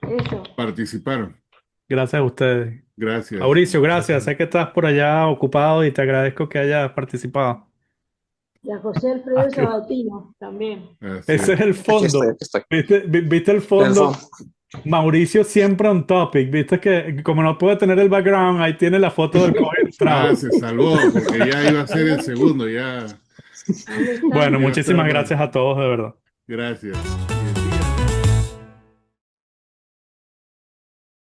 Eso. participaron. Gracias a ustedes. Gracias. Mauricio, gracias. gracias. Sé que estás por allá ocupado y te agradezco que hayas participado. Y a José Ah, Alfredo Sabatino también. Así ese es. es el Aquí estoy, fondo. aquí estoy. ¿Viste el El fondo? fondo. Mauricio siempre on topic. Viste que como no puede tener el background, ahí tiene la foto del cover Ah, entrado. se salvó porque ya iba a ser el Ahí, segundo, ya ahí está. Bueno, iba a estar muchísimas mal. gracias a todos, de verdad. Gracias.